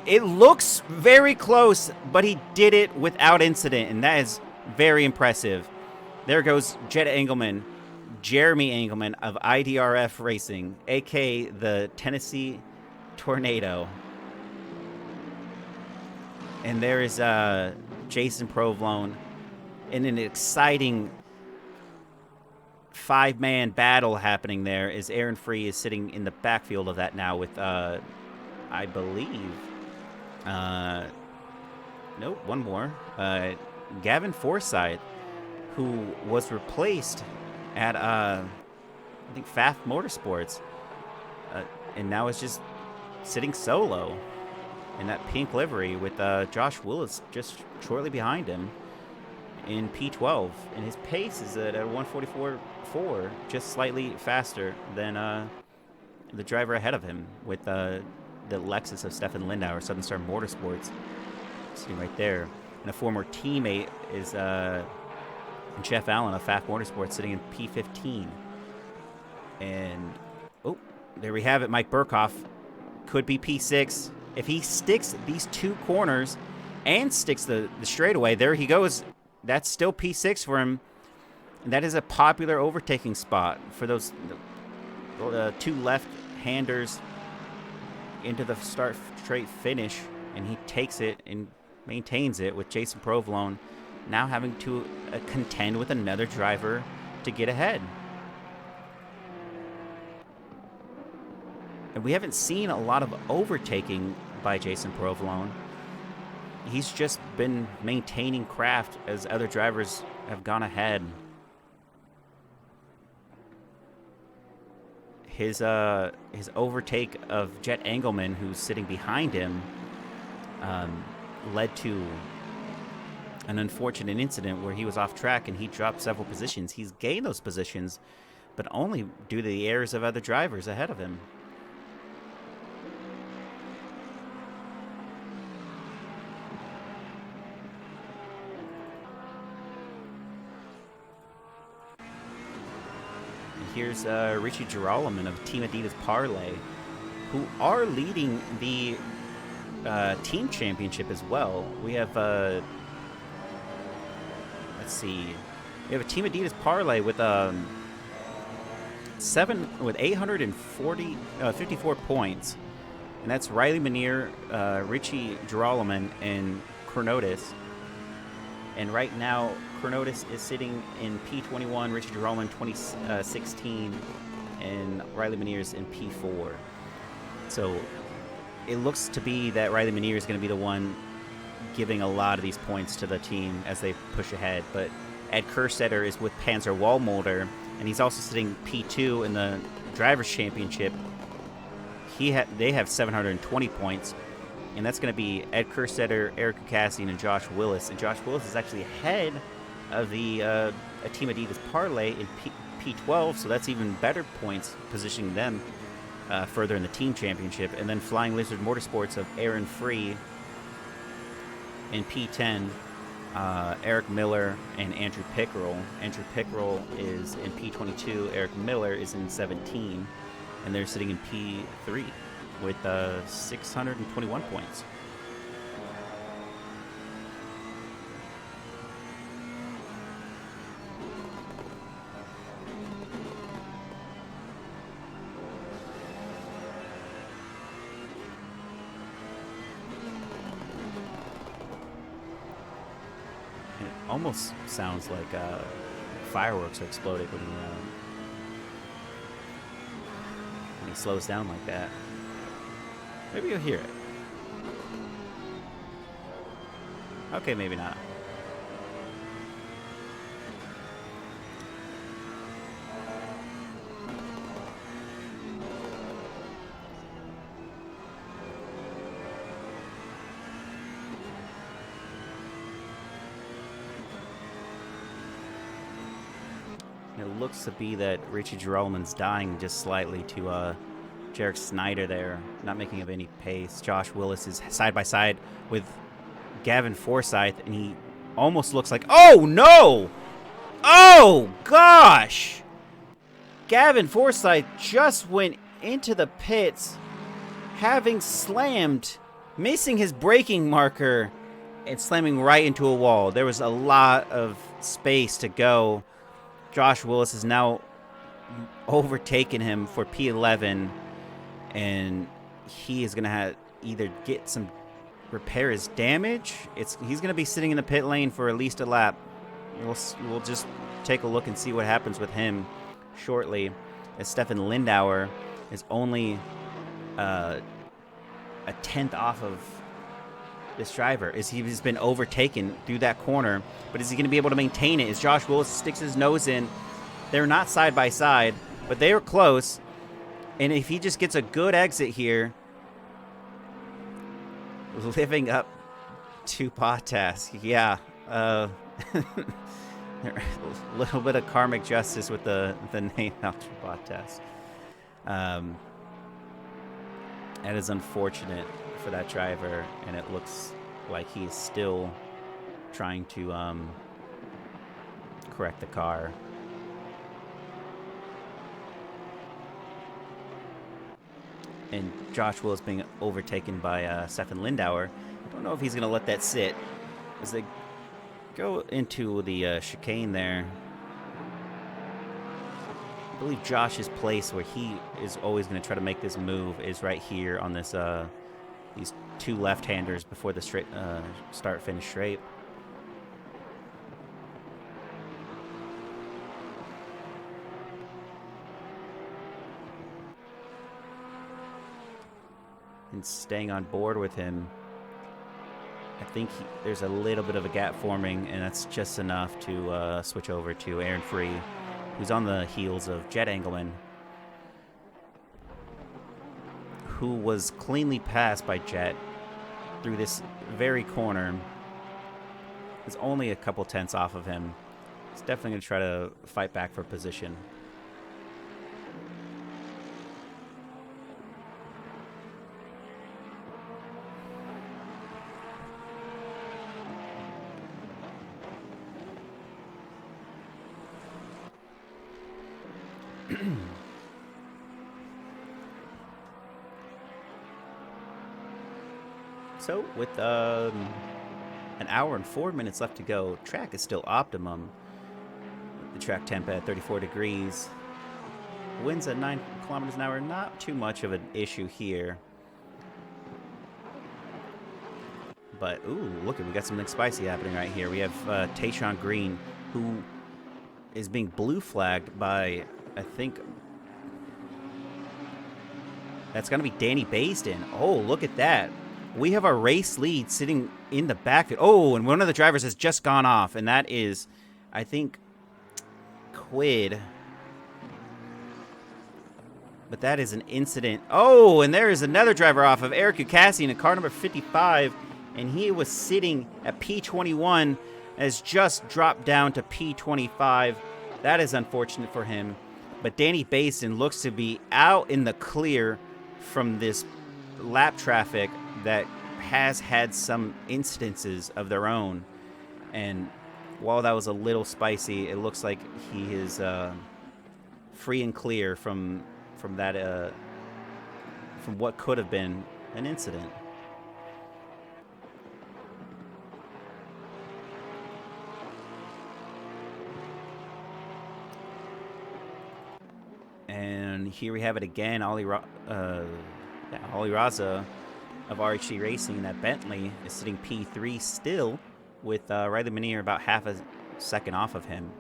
S1: It looks very close, but he did it without incident, and that is very impressive. There goes Jet Engelman, Jeremy Engelman of IDRF Racing, a.k.a. the Tennessee Tornado. And there is Jason Provolone in an exciting five-man battle happening there, as Aaron Free is sitting in the backfield of that now with, I believe, nope, one more, Gavin Forsyth, who was replaced at, I think, Pfaff Motorsports, and now is just sitting solo in that pink livery with Josh Willis just shortly behind him in P12, and his pace is at a 144.4, just slightly faster than the driver ahead of him with the Lexus of Stefan Lindauer, Southern Star Motorsports, sitting right there. And a former teammate is Jeff Allen of Pfaff Motorsports, sitting in P15. And oh, there we have it. Mike Burkhoff could be P6 if he sticks these two corners and sticks the straightaway. There he goes. That's still P6 for him. And that is a popular overtaking spot for those two left handers into the start straight finish, and he takes it and maintains it, with Jason Provolone now having to contend with another driver to get ahead. And we haven't seen a lot of overtaking by Jason Provolone. He's just been maintaining craft as other drivers have gone ahead. His overtake of Jet Engelman, who's sitting behind him, led to an unfortunate incident where he was off track and he dropped several positions. He's gained those positions, but only due to the errors of other drivers ahead of him. Here's Richie Girolamo of Team Adidas Parlay, who are leading the team championship as well. We have, let's see, we have a Team Adidas Parlay with 854 points, and that's Riley Meniere, Richie Girolamo, and Chronotis. And right now, Chronotis is sitting in P21, Richie Girolamo in 2016, and Riley Meniere's in P4. So it looks to be that Riley Meniere is going to be the one giving a lot of these points to the team as they push ahead. But Ed Kersetter is with Panzer Wallmolder, and he's also sitting P2 in the Drivers' Championship. They have 720 points. And that's going to be Ed Kersetter, Eric Cassian, and Josh Willis. And Josh Willis is actually ahead of the Team Adidas Parlay in P12, so that's even better points, positioning them further in the team championship. And then Flying Lizard Motorsports of Aaron Free in P10, Eric Miller and Andrew Pickerel. Andrew Pickerel is in P22, Eric Miller is in 17, and they're sitting in P3 with 621 points. It almost sounds like fireworks are exploding when he slows down like that. Maybe you'll hear it. Okay, maybe not. It looks to be that Richie Girolman's dying just slightly to Jarek Snyder there, not making up any pace. Josh Willis is side by side with Gavin Forsyth, and he almost looks like, oh no! Oh gosh! Gavin Forsyth just went into the pits, having slammed, missing his braking marker, and slamming right into a wall. There was a lot of space to go. Josh Willis has now overtaken him for P11. And he is going to have either get some repair his damage. He's going to be sitting in the pit lane for at least a lap. We'll just take a look and see what happens with him shortly, as Stefan Lindauer is only a 10th off of this driver. He's been overtaken through that corner, but is he going to be able to maintain it? As Josh Willis sticks his nose in, they're not side by side, but they are close. And if he just gets a good exit here, living up to Bottas, yeah, a little bit of karmic justice with the name out to Bottas. That is unfortunate for that driver, and it looks like he's still trying to correct the car. And Josh Willis being overtaken by Stefan Lindauer. I don't know if he's going to let that sit as they go into the chicane there. I believe Josh's place where he is always going to try to make this move is right here on this these two left-handers before the straight start-finish straight. And staying on board with him, I think there's a little bit of a gap forming, and that's just enough to switch over to Aaron Free, who's on the heels of Jet Engelman, who was cleanly passed by Jet through this very corner. Is only a couple tenths off of him. He's definitely going to try to fight back for position. So, with an hour and 4 minutes left to go, track is still optimum. The track temp at 34 degrees. Winds at 9 kilometers an hour, not too much of an issue here. But, ooh, look, we got something spicy happening right here. We have Tayshawn Green, who is being blue flagged by, I think, that's going to be Danny Baisden. Oh, look at that. We have our race lead sitting in the backfield. Oh, and one of the drivers has just gone off, and that is, I think, Quid. But that is an incident. Oh, and there is another driver off of Eric Ukasi in car number 55, and he was sitting at P21, has just dropped down to P25. That is unfortunate for him. But Danny Baisden looks to be out in the clear from this lap traffic that has had some incidences of their own. And while that was a little spicy, it looks like he is free and clear from that from what could have been an incident. And here we have it again. Ollie Raza of RHC Racing, that Bentley is sitting P3 still, with Riley Meniere about half a second off of him.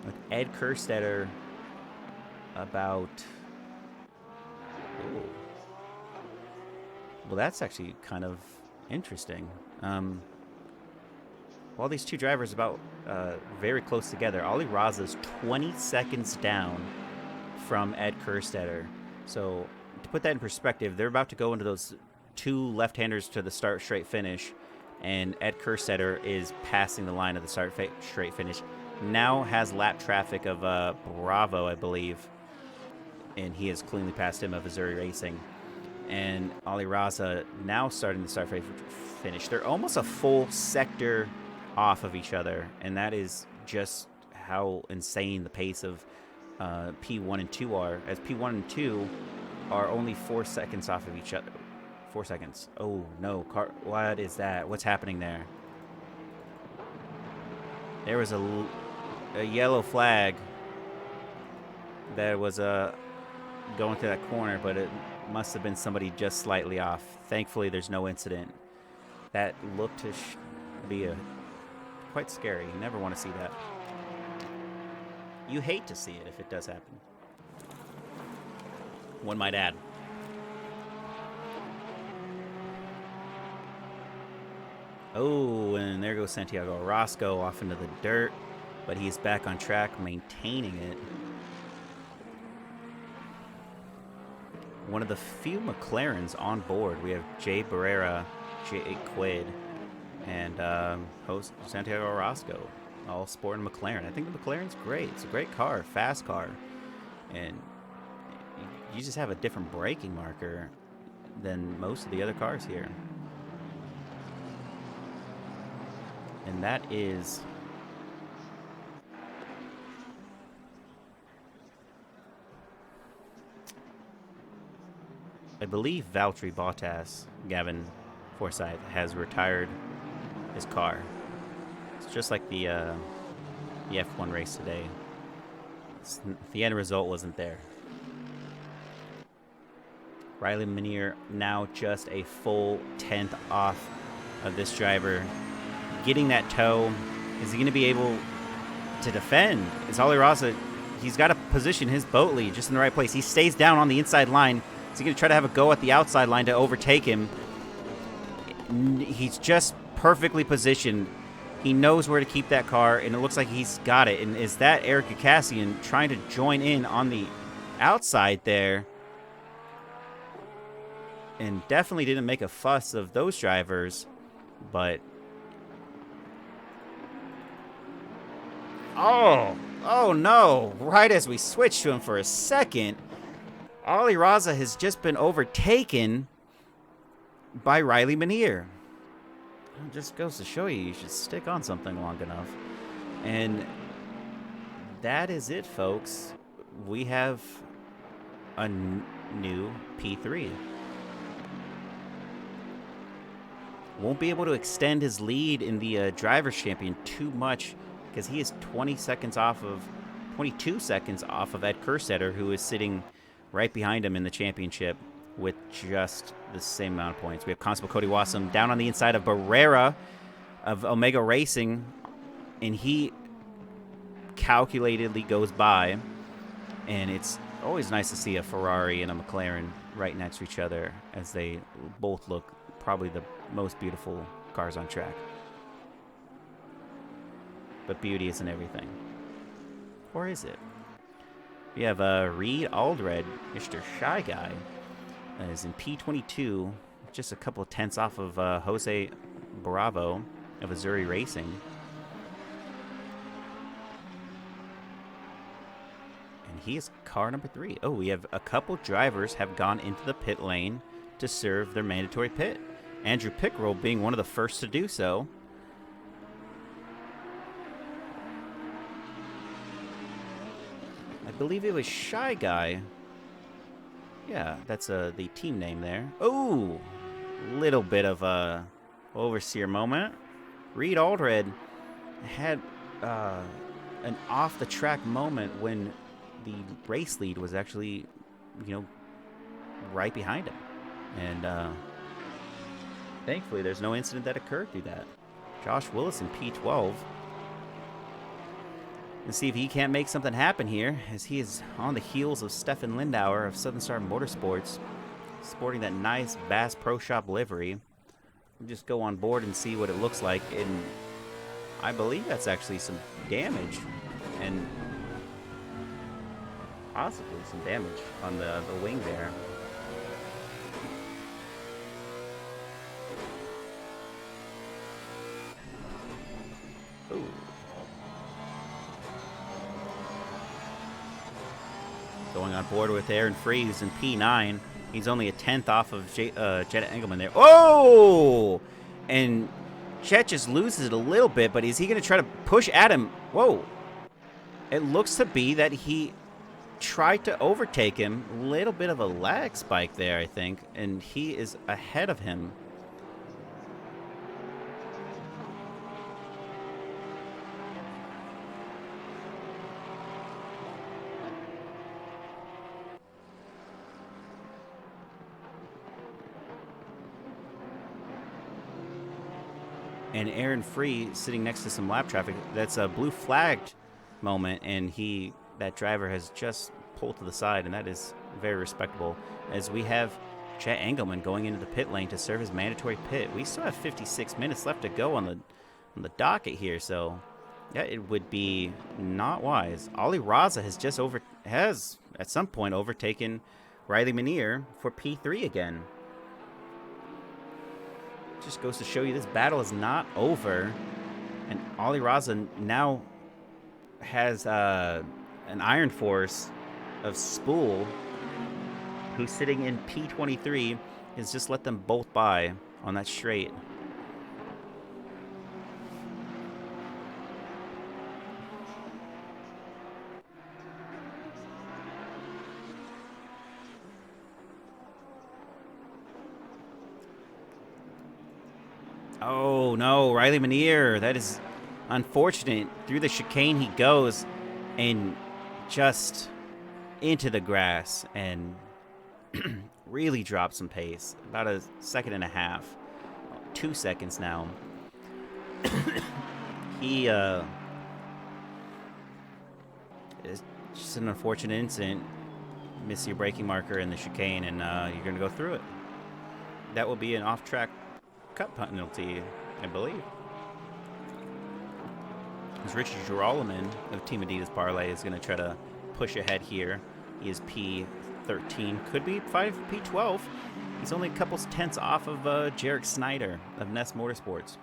S1: With Ed Kersetter about... Ooh. Well, that's actually kind of interesting. While these two drivers about very close together, Ollie Raza's 20 seconds down from Ed Kerstetter. So to put that in perspective, they're about to go into those two left-handers to the start straight finish, and Ed Kerstetter is passing the line of the start straight finish. Now has lap traffic of Bravo, I believe, and he has cleanly passed him of Missouri Racing. And Ollie Raza now starting the start finish. They're almost a full sector off of each other, and that is just how insane the pace of P1 and 2 are, as P1 and 2 are only 4 seconds off of each other. 4 seconds. Oh, no. What is that? What's happening there? There was a yellow flag that was going through that corner, but it must have been somebody just slightly off. Thankfully, there's no incident. That looked to be quite scary. You never want to see that. You hate to see it if it does happen. One might add. Oh, and there goes Santiago Orozco off into the dirt, but he's back on track, maintaining it. One of the few McLarens on board. We have Jay Barrera, Jay Quid, and host Santiago Orozco, all sporting McLaren. I think the McLaren's great. It's a great car, fast car, and you just have a different braking marker than most of the other cars here. And that is I believe Valtteri Bottas, Gavin Forsyth, has retired his car. It's just like the F1 race today. The end result wasn't there. Riley Meniere now just a full 10th off of this driver. Getting that toe. Is he going to be able to defend? Is Alvarez, he's got to position his boat lead just in the right place. He stays down on the inside line. Is he going to try to have a go at the outside line to overtake him? He's just perfectly positioned. He knows where to keep that car, and it looks like he's got it. And is that Eric Cassian trying to join in on the outside there? And definitely didn't make a fuss of those drivers, but... Oh no. Right as we switched to him for a second, Ali Raza has just been overtaken by Riley Meniere. It just goes to show you should stick on something long enough. And that is it, folks. We have a new P3. Won't be able to extend his lead in the Drivers' Champion too much because he is 22 seconds off of Ed Kersetter, who is sitting right behind him in the championship with just the same amount of points. We have Constable Cody Wassam down on the inside of Barrera of Omega Racing, and he calculatedly goes by. And it's always nice to see a Ferrari and a McLaren right next to each other as they both look probably the most beautiful cars on track. But beauty isn't everything. Or is it? We have Reed Aldred, Mr. Shy Guy, is in P22, just a couple of tenths off of Jose Bravo of Missouri Racing. And he is car number 3. Oh, we have a couple drivers have gone into the pit lane to serve their mandatory pit. Andrew Pickrell being one of the first to do so. I believe it was Shy Guy. Yeah, that's the team name there. Oh, little bit of a overseer moment. Reed Aldred had an off-the-track moment when the race lead was actually, right behind him. And thankfully, there's no incident that occurred through that. Josh Willis in P12. Let's see if he can't make something happen here, as he is on the heels of Stefan Lindauer of Southern Star Motorsports, sporting that nice Bass Pro Shop livery. We'll just go on board and see what it looks like, and I believe that's actually some damage, and possibly some damage on the wing there. Ooh. Going on board with Aaron Freeze in P9. He's only a 10th off of Jet Engelman there. Oh! And Chet just loses it a little bit, but is he going to try to push at him? Whoa. It looks to be that he tried to overtake him. A little bit of a lag spike there, I think. And he is ahead of him. And Aaron Free sitting next to some lap traffic. That's a blue flagged moment, and that driver has just pulled to the side, and that is very respectable. As we have Chet Engelman going into the pit lane to serve his mandatory pit. We still have 56 minutes left to go on the docket here, so yeah, it would be not wise. Ali Raza has at some point overtaken Riley Meniere for P3 again. Just goes to show you this battle is not over. And Ali Raza now has an Iron Force of Spool, who's sitting in P23, has just let them both by on that straight. Oh, no, Riley Meniere. That is unfortunate. Through the chicane he goes and just into the grass and really dropped some pace. About a second and a half. 2 seconds now. He, it's just an unfortunate incident. Miss your braking marker in the chicane, and you're going to go through it. That will be an off-track cut penalty, I believe. As Richie Girolman of Team Adidas Parlay is going to try to push ahead here. He is P13, could be P12. He's only a couple tenths off of Jarek Snyder of Ness Motorsports.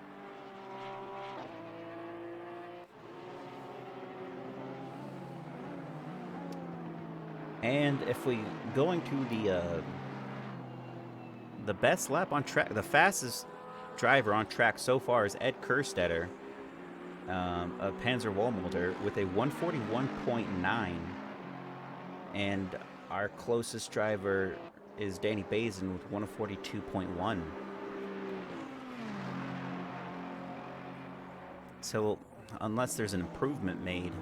S1: And if we going to the best lap on track, the fastest driver on track so far is Ed Kersetter of Panzer Wollmulder with a 141.9, and our closest driver is Danny Bazin with 142.1. So unless there's an improvement made,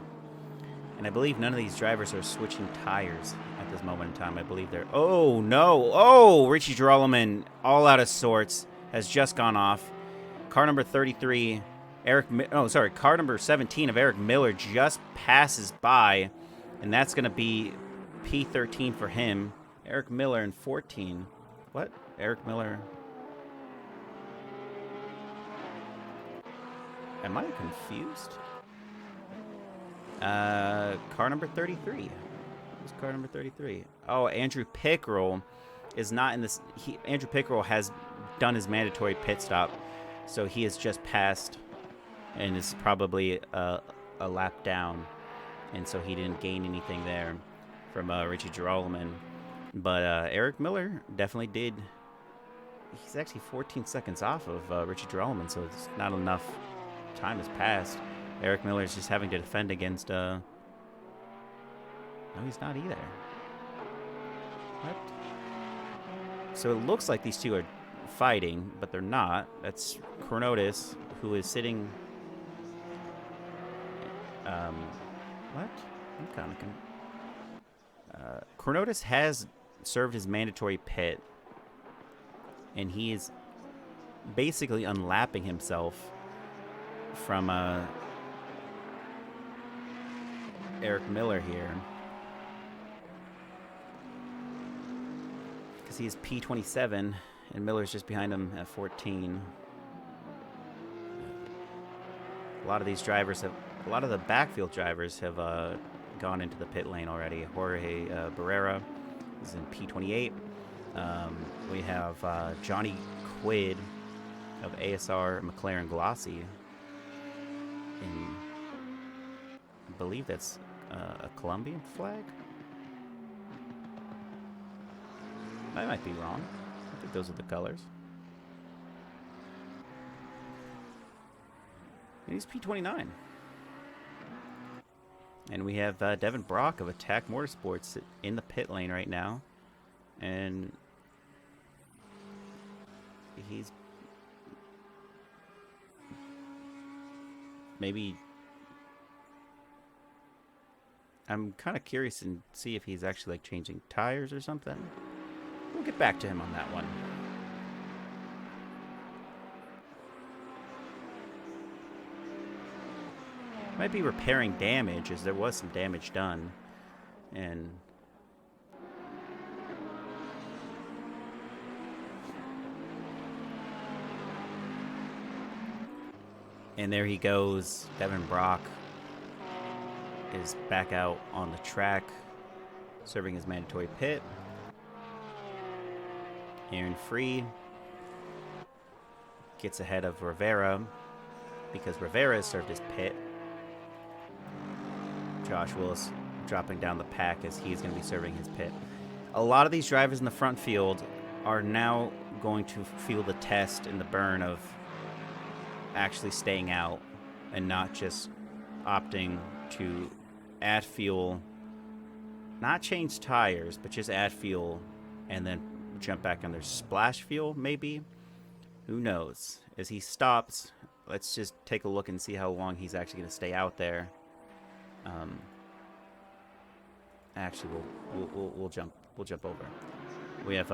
S1: and I believe none of these drivers are switching tires at this moment in time. I believe they're... Oh, no. Oh, Richie Girolman, all out of sorts, has just gone off. Car number 33, car number 17 of Eric Miller just passes by, and that's going to be P13 for him. Eric Miller in 14. What? Eric Miller... Am I confused? Car number 33. Who's car number 33? Oh, Andrew Pickerel is not in this. Andrew Pickerel has done his mandatory pit stop, so he has just passed and is probably a lap down, and so he didn't gain anything there from Richie Girolman. But Eric Miller definitely did. He's actually 14 seconds off of Richie Girolman, so it's not enough time has passed. Eric Miller is just having to defend against, no, he's not either. What? So it looks like these two are fighting, but they're not. That's Chronotis, who is sitting, what? I'm kind of Chronotis has served his mandatory pit, and he is basically unlapping himself from, Eric Miller here, because he is P27 and Miller's just behind him at 14. A lot of these drivers have, a lot of the backfield drivers have gone into the pit lane already. Jorge Barrera is in P28. We have Johnny Quid of ASR McLaren Glossy in, I believe that's a Colombian flag. I might be wrong. I think those are the colors. And he's P29. And we have Devin Brock of Attack Motorsports in the pit lane right now. And he's maybe... I'm kind of curious and see if he's actually like changing tires or something. We'll get back to him on that one. Might be repairing damage, as there was some damage done. And there he goes. Devin Brock is back out on the track, serving his mandatory pit. Aaron Free gets ahead of Rivera because Rivera has served his pit. Josh Willis dropping down the pack as he's going to be serving his pit. A lot of these drivers in the front field are now going to feel the test and the burn of actually staying out and not just opting to add fuel, not change tires, but just add fuel and then jump back on their splash fuel, maybe. Who knows? As he stops, let's just take a look and see how long he's actually going to stay out there. Actually, we'll jump over. We have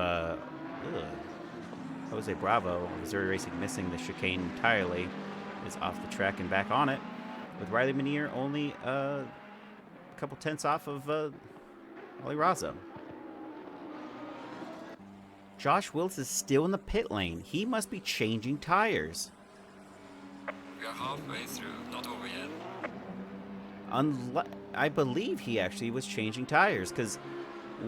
S1: Jose Bravo, Missouri Racing, missing the chicane entirely, is off the track and back on it, with Riley Meniere only a couple tenths off of Oli Raza. Josh Wills is still in the pit lane. He must be changing tires.
S2: We are halfway through, not over yet.
S1: I believe he actually was changing tires, because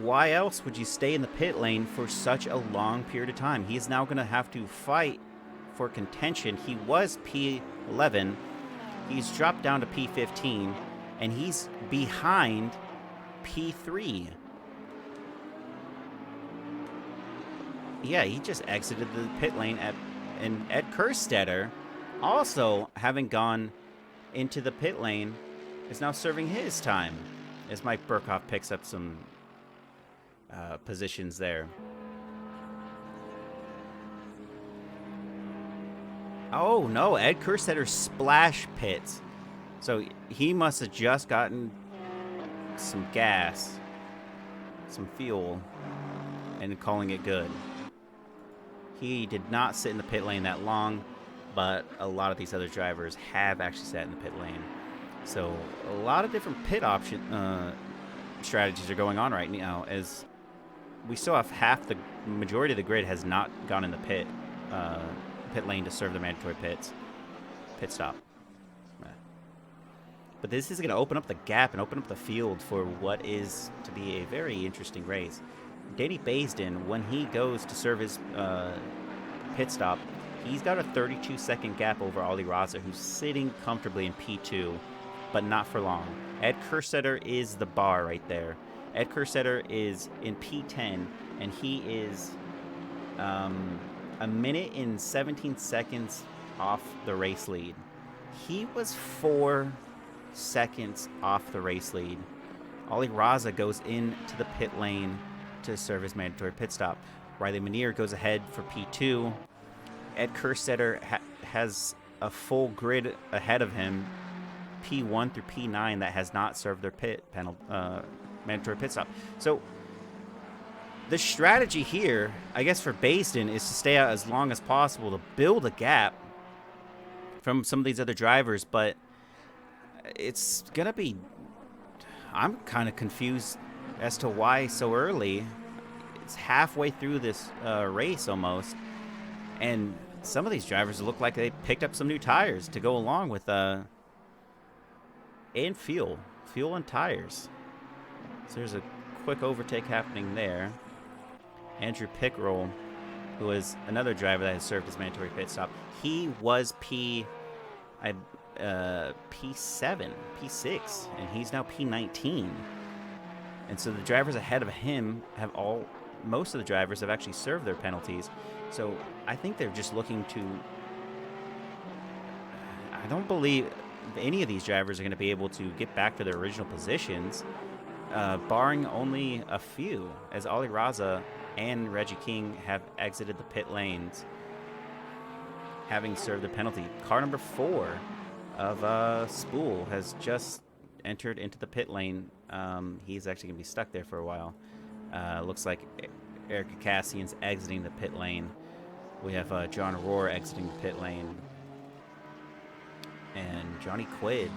S1: why else would you stay in the pit lane for such a long period of time? He is now going to have to fight for contention. He was P11. He's dropped down to P15, and he's behind P3. Yeah, he just exited the pit lane and Ed Kersetter, also having gone into the pit lane, is now serving his time as Mike Burkhoff picks up some positions there. Oh no, Ed Kersetter splash pits. So he must have just gotten some gas, some fuel, and calling it good. He did not sit in the pit lane that long, but a lot of these other drivers have actually sat in the pit lane. So a lot of different pit option strategies are going on right now, as we still have the majority of the grid has not gone in the pit lane to serve the mandatory pit stop. But this is going to open up the gap and open up the field for what is to be a very interesting race. Danny Baisden, when he goes to serve his pit stop, he's got a 32-second gap over Oli Raza, who's sitting comfortably in P2, but not for long. Ed Kersetter is the bar right there. Ed Kersetter is in P10, and he is a minute and 17 seconds off the race lead. He was 4 seconds off the race lead. Oli Raza goes into the pit lane to serve his mandatory pit stop. Riley Meniere goes ahead for P2. Ed Kersetter has a full grid ahead of him, P1 through P9, that has not served their mandatory pit stop. So the strategy here, I guess, for Baisden is to stay out as long as possible to build a gap from some of these other drivers, but it's going to be... I'm kind of confused as to why so early. It's halfway through this race almost, and some of these drivers look like they picked up some new tires to go along with and fuel and tires. So there's a quick overtake happening there. Andrew Pickrell, who is another driver that has served his mandatory pit stop, he was P7, P6, and he's now P19. And so the drivers ahead of him most of the drivers have actually served their penalties. So I think they're just looking to... I don't believe any of these drivers are going to be able to get back to their original positions, barring only a few, as Oli Raza and Reggie King have exited the pit lanes, having served their penalty. Car number 4 of Spool has just entered into the pit lane. He's actually going to be stuck there for a while. Looks like Erica Cassian's exiting the pit lane. We have John Rohr exiting the pit lane. And Johnny Quaid,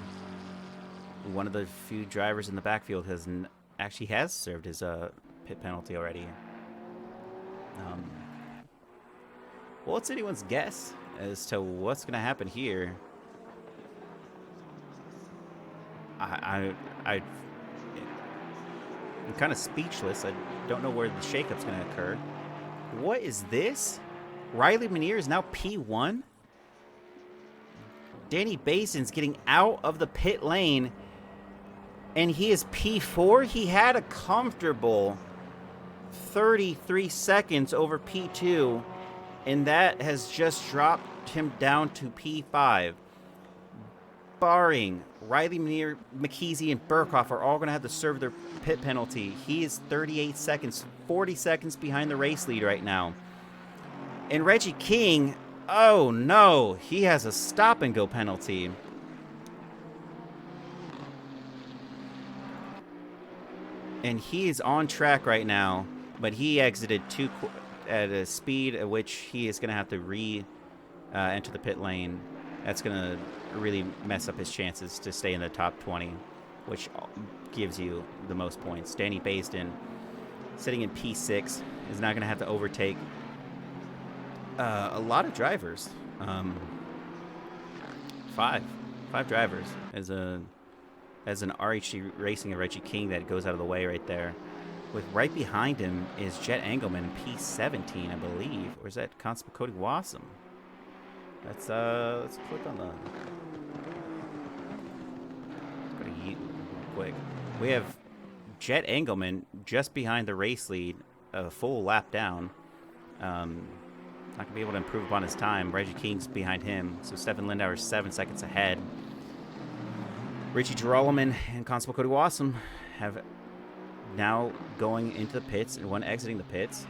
S1: one of the few drivers in the backfield, actually has served his pit penalty already. Well, it's anyone's guess as to what's going to happen here. I'm kind of speechless. I don't know where the shakeup's going to occur. What is this? Riley Meniere is now P1. Danny Baisden's getting out of the pit lane, and he is P4. He had a comfortable 33 seconds over P2, and that has just dropped him down to P5. Barring Riley Meniere, Mckeezy, and Burkhoff are all going to have to serve their pit penalty. He is 38 seconds, 40 seconds behind the race lead right now. And Reggie King, oh no, he has a stop-and-go penalty. And he is on track right now, but he exited at a speed at which he is going to have to enter the pit lane. That's going to really mess up his chances to stay in the top 20, which gives you the most points. Danny Baisden, sitting in P6, is now going to have to overtake a lot of drivers. Five drivers as an RHC Racing and Reggie King that goes out of the way right there. With right behind him is Jet Engelman in P17, I believe, or is that Constable Cody Wassam? Let's click on the. Let's go to Yeet quick. We have Jet Engelman just behind the race lead, a full lap down. Not going to be able to improve upon his time. Reggie King's behind him, so Stefan Lindauer's 7 seconds ahead. Richie Girolamo and Constable Cody Wassam have now going into the pits and one exiting the pits.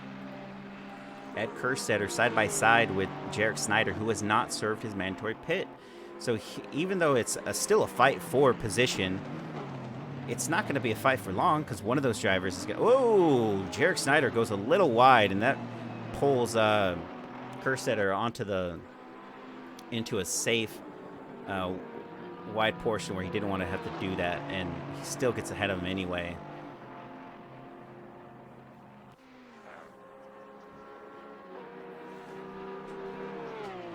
S1: Ed Kersetter side by side with Jarek Snyder, who has not served his mandatory pit. So even though it's still a fight for position, it's not going to be a fight for long because one of those drivers is going to... Whoa! Jarek Snyder goes a little wide, and that pulls Kersetter into a safe wide portion where he didn't want to have to do that, and he still gets ahead of him anyway.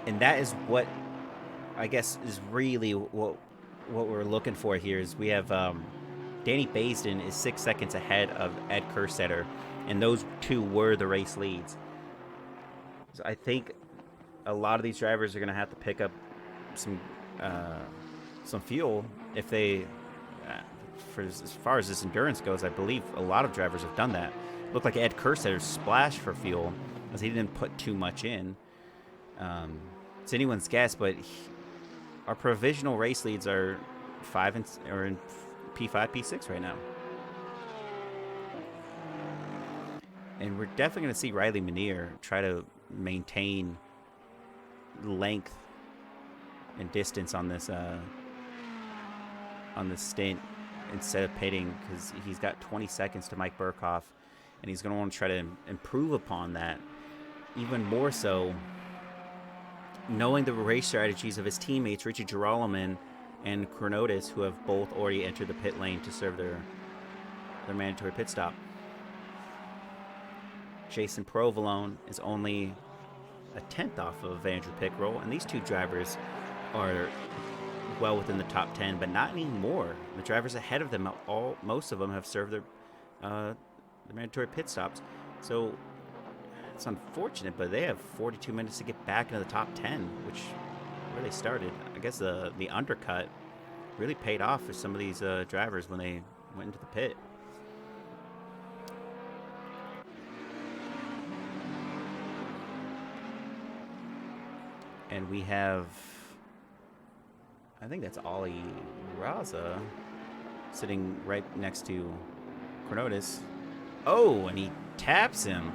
S1: And that is what I guess is really what we're looking for here is we have Danny Baisden is 6 seconds ahead of Ed Kersetter, and those two were the race leads. So I think a lot of these drivers are going to have to pick up some fuel if they, as far as this endurance goes. I believe a lot of drivers have done that. Looked like Ed Kersetter splashed for fuel as he didn't put too much in. It's anyone's guess, but our provisional race leads are in P5, P6 right now. And we're definitely going to see Riley Meniere try to maintain length and distance on this stint instead of pitting, because he's got 20 seconds to Mike Burkhoff, and he's going to want to try to improve upon that even more so, knowing the race strategies of his teammates Richie Girolamo and Chronotis, who have both already entered the pit lane to serve their mandatory pit stop. Jason Provolone is only a 10th off of Andrew Pickrell, and these two drivers are well within the top 10, but not anymore. The drivers ahead of them, most of them have served their mandatory pit stops. So it's unfortunate, but they have 42 minutes to get back into the top 10, which where they started. I guess the undercut really paid off for some of these drivers when they went into the pit. And we have, I think that's Ali Raza sitting right next to Chronotis. Oh, and he taps him.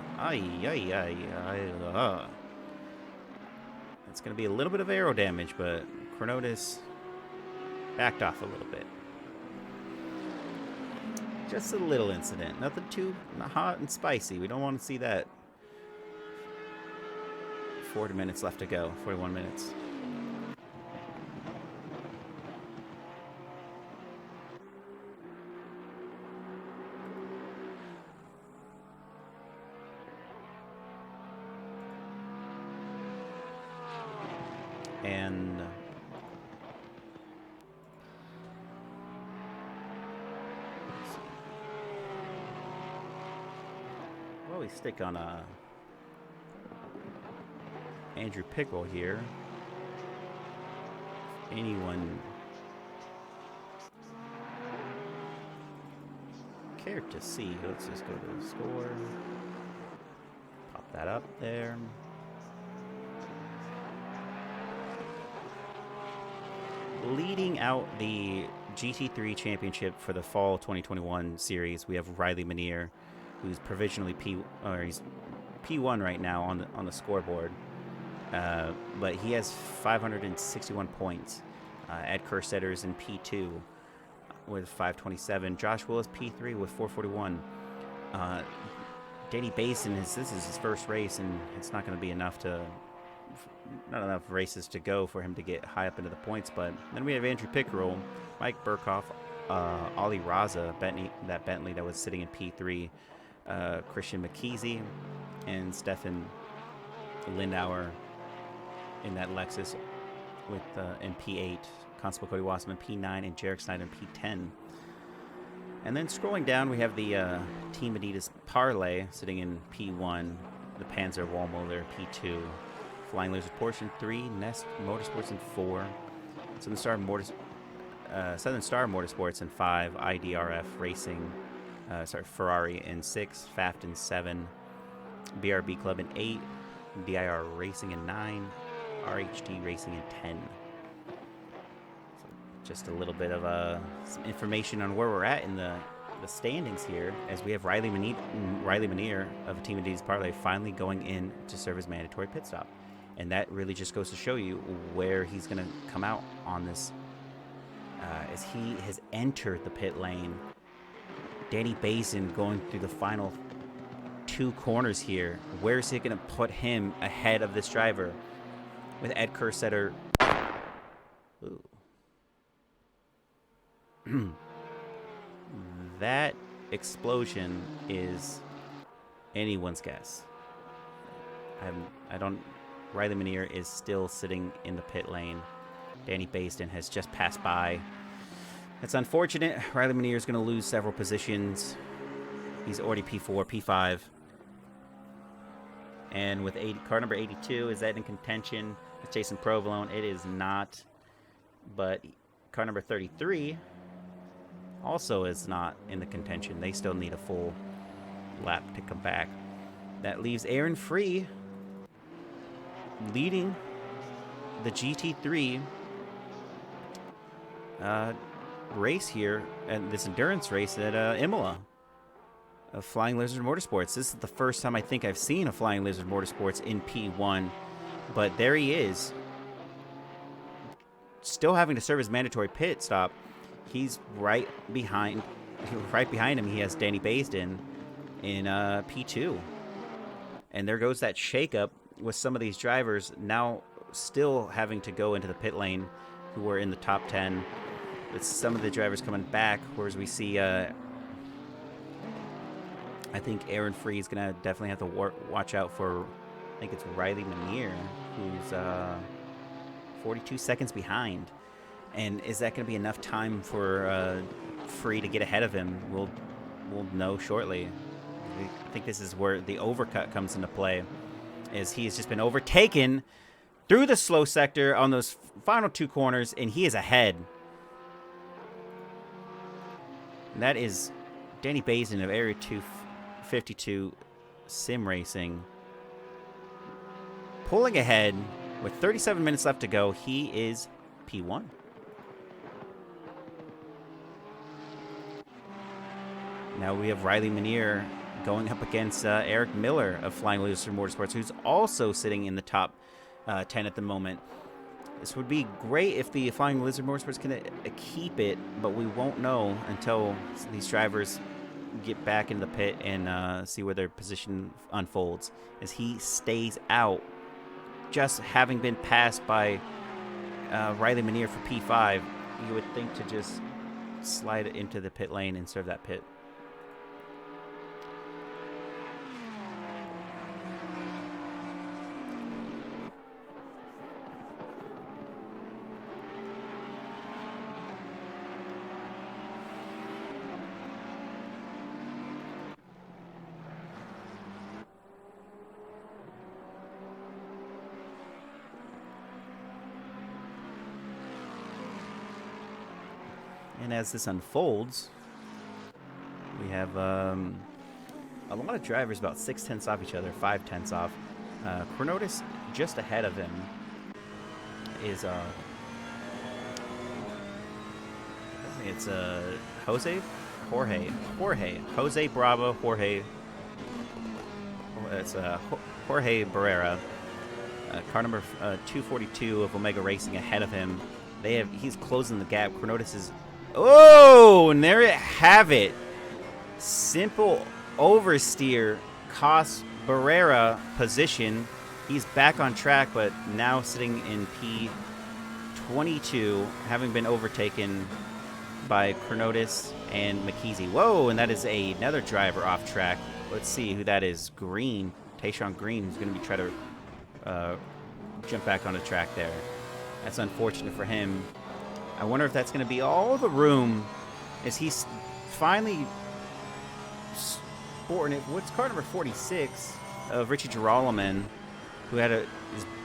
S1: It's going to be a little bit of aero damage, but Chronotis backed off a little bit. Just a little incident. Nothing too hot and spicy. We don't want to see that. 40 minutes left to go. 41 minutes. And well, we stick on Andrew Pickrell here. If anyone cared to see, let's just go to the score. Pop that up there. Leading out the GT3 championship for the fall 2021 series, we have Riley Meniere, who's provisionally he's P1 right now on the scoreboard. But he has 561 points. Ed Kersetter's in P2. with 5:27. Josh Willis P3 with 4:41. Danny Basin this is his first race, and it's not going to be not enough races to go for him to get high up into the points. But then we have Andrew Pickerel, Mike Burkhoff, Ollie Raza, Bentley that was sitting in P3, Christian Mckeezy, and Stefan Lindauer in that Lexus with in P8, Constable Cody Wasserman P9, and Jarek Snyder in P10. And then scrolling down, we have the Team Adidas Parlay sitting in P1, the Panzer Wallmotor P2, Flying Lizard Porsche in 3, Nest Motorsports in 4, Southern Star Motorsports in 5, IDRF Racing, Ferrari in 6, Faft in 7, BRB Club in 8, DIR Racing in 9, RHD Racing in 10. Just a little bit of some information on where we're at in the standings here, as we have Riley Meniere of Team Adidas Parlay finally going in to serve his mandatory pit stop. And that really just goes to show you where he's going to come out on this, as he has entered the pit lane. Danny Basin going through the final 2 corners here. Where is he going to put him ahead of this driver? With Ed Kersetter. Ooh. That explosion is anyone's guess. Riley Meniere is still sitting in the pit lane. Danny Basin has just passed by. That's unfortunate. Riley Meniere is going to lose several positions. He's already P4, P5. And with car number 82, is that in contention with Jason Provolone? It is not. But car number 33 also is not in the contention. They still need a full lap to come back. That leaves Aaron Free leading the GT3 race here, and this endurance race at Imola of Flying Lizard Motorsports. This is the first time I think I've seen a Flying Lizard Motorsports in P1, but there he is, still having to serve his mandatory pit stop. He's right behind him. He has Danny Basin in P2, and there goes that shakeup with some of these drivers now still having to go into the pit lane who were in the top 10. It's some of the drivers coming back, whereas we see I think Aaron Free is going to definitely have to watch out for, I think it's Riley Meniere, who's 42 seconds behind. And is that going to be enough time for Free to get ahead of him? We'll know shortly. I think this is where the overcut comes into play, as he has just been overtaken through the slow sector on those final 2 corners, and he is ahead. And that is Danny Basin of Area 252 Sim Racing, pulling ahead with 37 minutes left to go. He is P1. Now we have Riley Meniere going up against Eric Miller of Flying Lizard Motorsports, who's also sitting in the top 10 at the moment. This would be great if the Flying Lizard Motorsports can keep it, but we won't know until these drivers get back into the pit and see where their position unfolds, as he stays out, just having been passed by Riley Meniere for P5. You would think to just slide it into the pit lane and serve that pit. And as this unfolds, we have a lot of drivers about 6/10 off each other, 5/10 off. Chronotis just ahead of him is it's Jose Bravo Jorge. It's Jorge Barrera, car number 242 of Omega Racing ahead of him. He's closing the gap. Chronotis is Oh, and there you have it. Simple oversteer costs Barrera position. He's back on track, but now sitting in P22, having been overtaken by Chronotis and Mckeezy. Whoa, and that is another driver off track. Let's see who that is. Green, Tayshawn Green, who's going to be trying to jump back on the track there. That's unfortunate for him. I wonder if that's going to be all the room as he's finally sporting it. What's car number 46 of Richie Girolamo, who is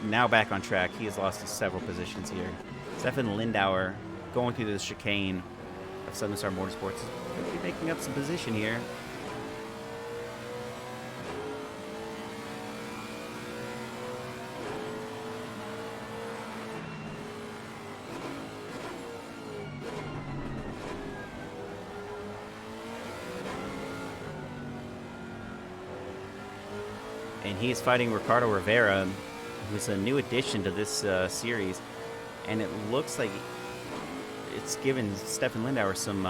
S1: now back on track. He has lost several positions here. Stefan Lindauer going through the chicane of Southern Star Motorsports. Going to be making up some position here. And he is fighting Ricardo Rivera, who's a new addition to this series. And it looks like it's given Stefan Lindauer some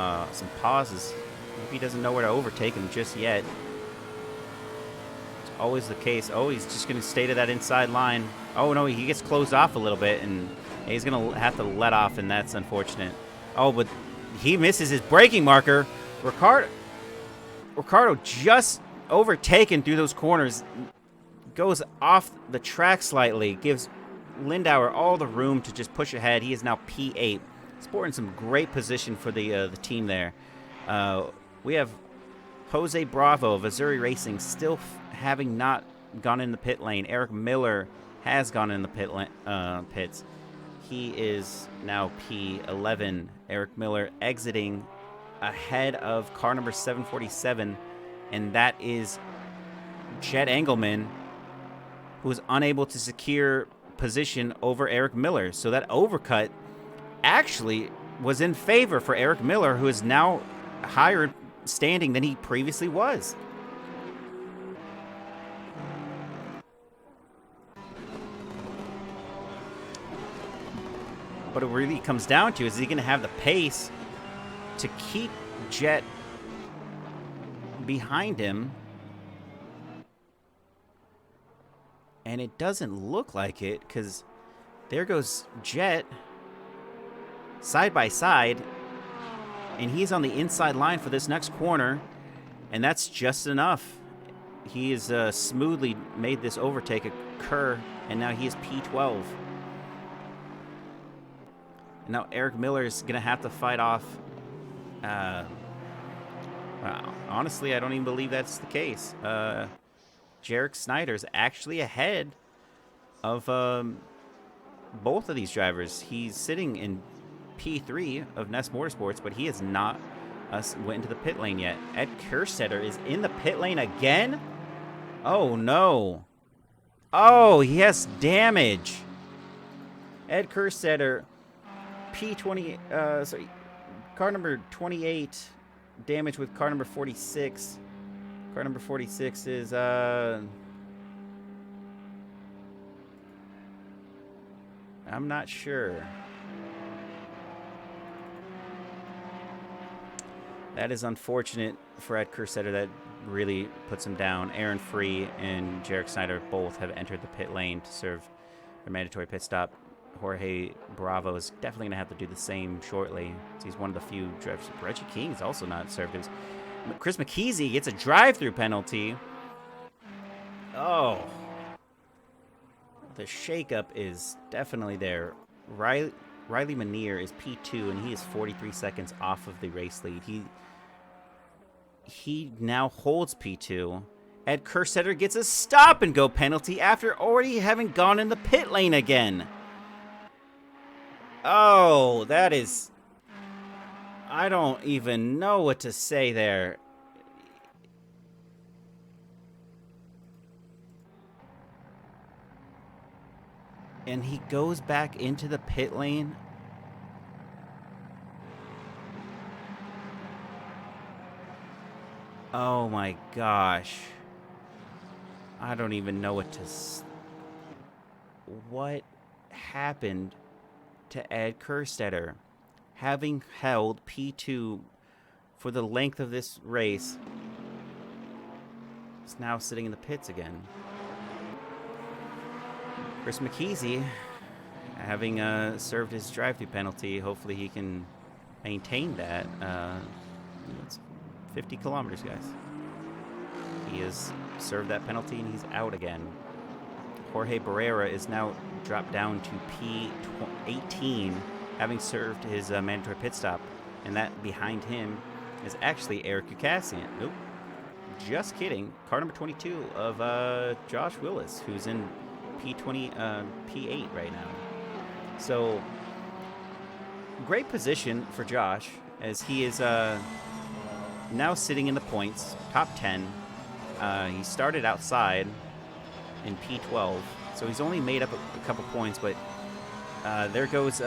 S1: pauses. Maybe he doesn't know where to overtake him just yet. It's always the case. Oh, he's just going to stay to that inside line. Oh, no, he gets closed off a little bit, and he's going to have to let off, and that's unfortunate. Oh, but he misses his braking marker. Ricardo just overtaken through those corners. Goes off the track slightly, gives Lindauer all the room to just push ahead. He is now P8, sporting some great position for the team there. We have Jose Bravo of Missouri Racing still having not gone in the pit lane. Eric Miller has gone in the pits. He is now P11. Eric Miller exiting ahead of car number 747, and that is Chet Engelman, who was unable to secure position over Eric Miller. So that overcut actually was in favor for Eric Miller, who is now higher standing than he previously was. But it really comes down to, is he going to have the pace to keep Jet behind him? And it doesn't look like it, because there goes Jet side by side, and he's on the inside line for this next corner, and that's just enough. He has smoothly made this overtake occur, and now he is P12. And now Eric Miller is going to have to fight off. Well, honestly, I don't even believe that's the case. Jarek Snyder's actually ahead of both of these drivers. He's sitting in P3 of Ness Motorsports, but he has not went into the pit lane yet. Ed Kersetter is in the pit lane again? Oh, no. Oh, he has damage. Ed Kersetter, P20, sorry, car number 28, damage with car number 46. Car number 46 is, I'm not sure. That is unfortunate for Ed Kersetter. That really puts him down. Aaron Free and Jarek Snyder both have entered the pit lane to serve their mandatory pit stop. Jorge Bravo is definitely going to have to do the same shortly. He's one of the few drivers. Reggie King's also not served his. Chris Mckeezy gets a drive-through penalty. Oh. The shakeup is definitely there. Riley Meniere is P2, and he is 43 seconds off of the race lead. He now holds P2. Ed Kersetter gets a stop-and-go penalty after already having gone in the pit lane again. Oh, that is... I don't even know what to say there. And he goes back into the pit lane. Oh my gosh. I don't even know what to... What happened to Ed Kersetter? having held P2 for the length of this race, is now sitting in the pits again. Chris Mckeezy, having served his drive-through penalty, hopefully he can maintain that. It's 50 kilometers, guys. He has served that penalty and he's out again. Jorge Barrera is now dropped down to P18, having served his mandatory pit stop. And that behind him is actually Eric Ucassian. Nope. Just kidding. Car number 22 of Josh Willis, who's in P8 right now. So, great position for Josh, as he is now sitting in the points, top 10. He started outside in P12, so he's only made up a couple points, but there goes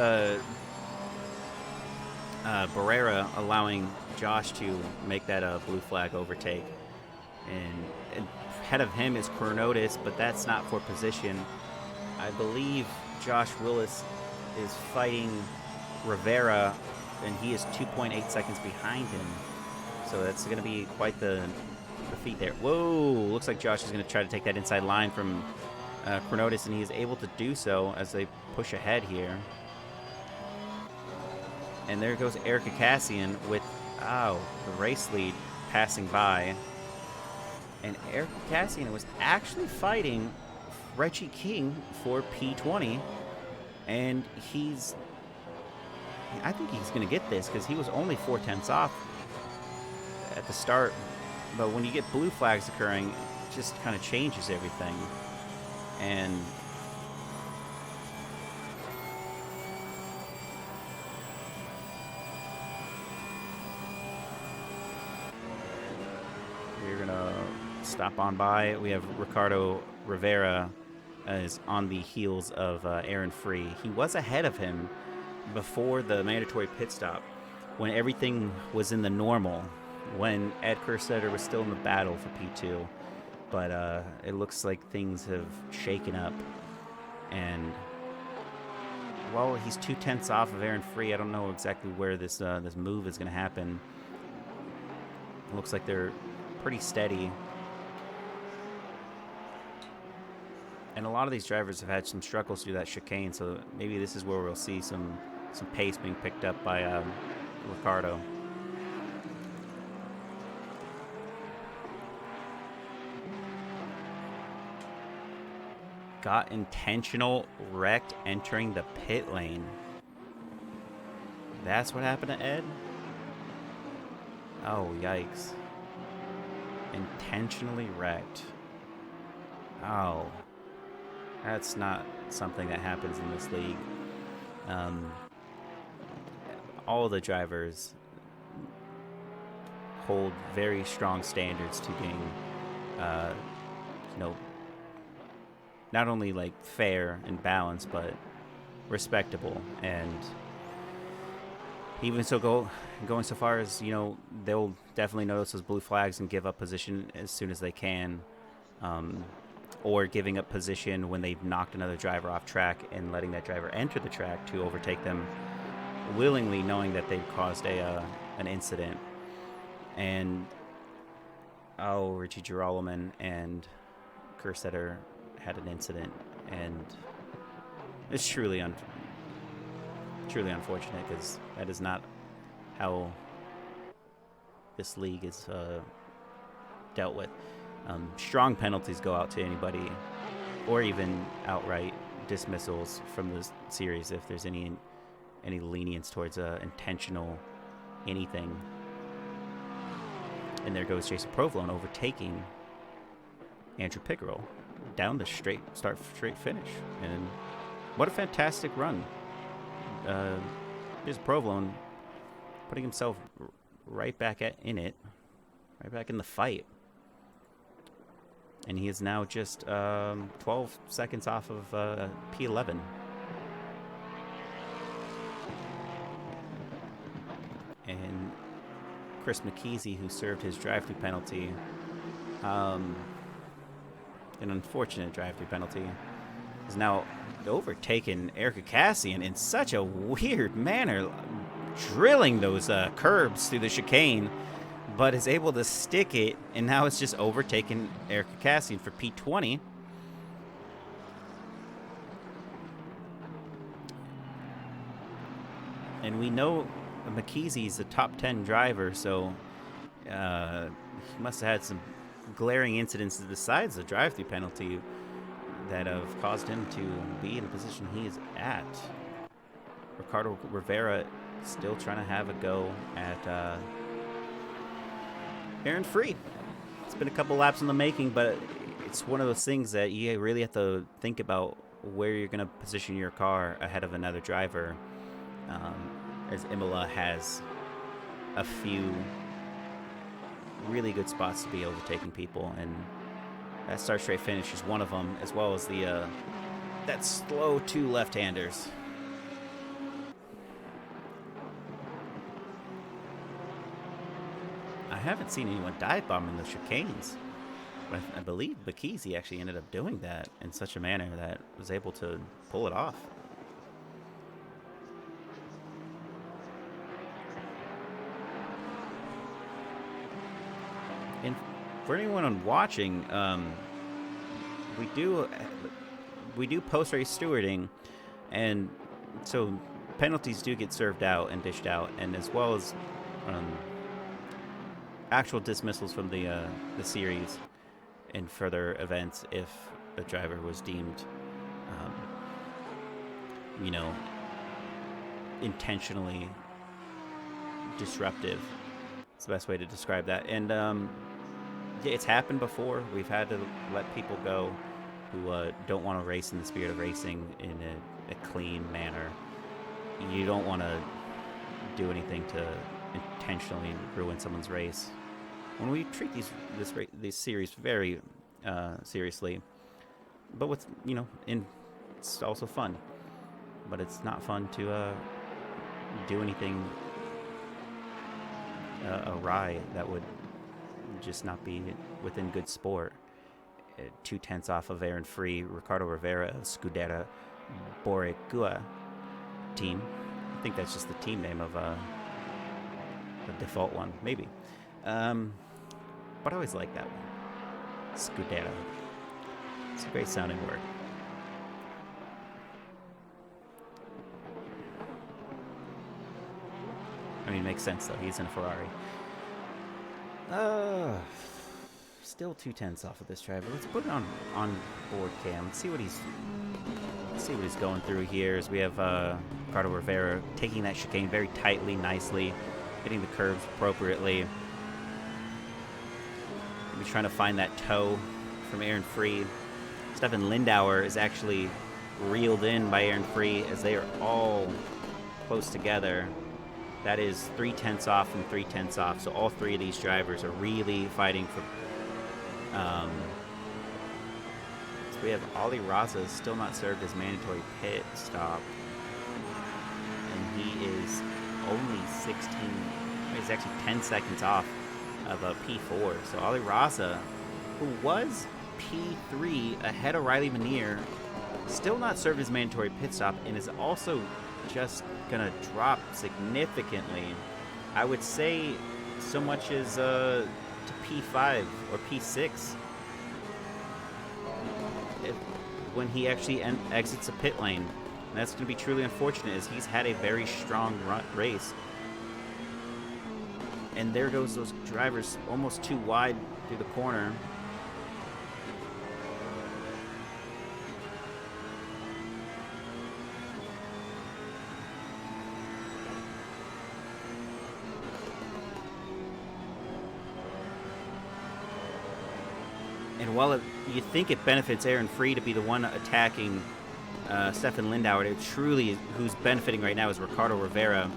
S1: Barrera allowing Josh to make that blue flag overtake. And ahead of him is Chronotis, but that's not for position. I believe Josh Willis is fighting Rivera, and he is 2.8 seconds behind him. So that's going to be quite the feat there. Whoa! Looks like Josh is going to try to take that inside line from Chronotis, and he is able to do so as they push ahead here. And there goes Eric Ucassian with, the race lead passing by. And Eric Ucassian was actually fighting Reggie King for P20. And I think he's going to get this, because he was only 4/10 off at the start. But when you get blue flags occurring, it just kind of changes everything. And we're going to stop on by. We have Ricardo Rivera is on the heels of Aaron Free. He was ahead of him before the mandatory pit stop, when everything was in the normal, when Ed Kersetter was still in the battle for P2. But it looks like things have shaken up. And while he's 2/10 off of Aaron Free, I don't know exactly where this move is going to happen. It looks like they're pretty steady. And a lot of these drivers have had some struggles through that chicane, so maybe this is where we'll see some pace being picked up by Ricardo. Got intentional wrecked entering the pit lane. That's what happened to Ed? Oh, yikes. Intentionally wrecked. Oh. That's not something that happens in this league. All the drivers hold very strong standards to being, not only like fair and balanced, but respectable. And even so, going so far as, they'll definitely notice those blue flags and give up position as soon as they can. Or giving up position when they've knocked another driver off track and letting that driver enter the track to overtake them willingly, knowing that they've caused an incident. And Richie Girolamo and Kersetter had an incident, and it's truly unfortunate, because that is not how this league is dealt with. Strong penalties go out to anybody, or even outright dismissals from the series if there's any lenience towards intentional anything. And there goes Jason Provolone overtaking Andrew Pickerel down the straight finish. And what a fantastic run. Jason Provolone putting himself right back in the fight. And he is now just 12 seconds off of P11. And Chris Mckeezy, who served his drive-through penalty, an unfortunate drive-through penalty, is now overtaken Eric Ucassian in such a weird manner. drilling those curbs through the chicane, but is able to stick it, and now it's just overtaken Eric Cassian for P20. And we know Mckeezy's a top 10 driver, so he must have had some glaring incidents besides the drive-through penalty that have caused him to be in the position he is at. Ricardo Rivera still trying to have a go at Aaron Free. It's been a couple laps in the making, but it's one of those things that you really have to think about where you're going to position your car ahead of another driver, as Imola has a few really good spots to be overtaking people, and that start straight finish is one of them, as well as the that slow two left-handers. I haven't seen anyone dive bomb in the chicanes, but I believe Mckeezy actually ended up doing that in such a manner that was able to pull it off. And for anyone watching, we do post-race stewarding, and so penalties do get served out and dished out, and as well as actual dismissals from the series in further events if the driver was deemed, intentionally disruptive. It's the best way to describe that. And yeah, it's happened before. We've had to let people go who don't want to race in the spirit of racing in a clean manner. You don't want to do anything to intentionally ruin someone's race. When we treat these series very seriously, but with it's also fun. But it's not fun to do anything awry that would just not be within good sport. 2/10 off of Aaron Free, Ricardo Rivera of Scuderia Boricua team. I think that's just the team name of the default one, maybe. But I always like that one. Scuderia. It's a great sounding word. I mean, it makes sense, though. He's in a Ferrari. Still 2/10 off of this driver. Let's put it on board cam. Let's see what he's going through here. As we have Ricardo Rivera taking that chicane very tightly, nicely, hitting the curves appropriately. Maybe trying to find that toe from Aaron Free. Stefan Lindauer is actually reeled in by Aaron Free as they are all close together. That is 3/10 off and 3/10 off. So all three of these drivers are really fighting for. So we have Ali Raza still not served his mandatory pit stop, and he is only 16. He's actually 10 seconds off of a P4. So Ali Raza, who was P3 ahead of Riley Meniere, still not served his mandatory pit stop, and is also just gonna drop significantly. I would say so much as to P5 or P6 when he actually exits a pit lane. And that's going to be truly unfortunate, as he's had a very strong race. And there goes those drivers almost too wide through the corner. And while you think it benefits Aaron Free to be the one attacking Stefan Lindauer, it truly who's benefiting right now is Ricardo Rivera,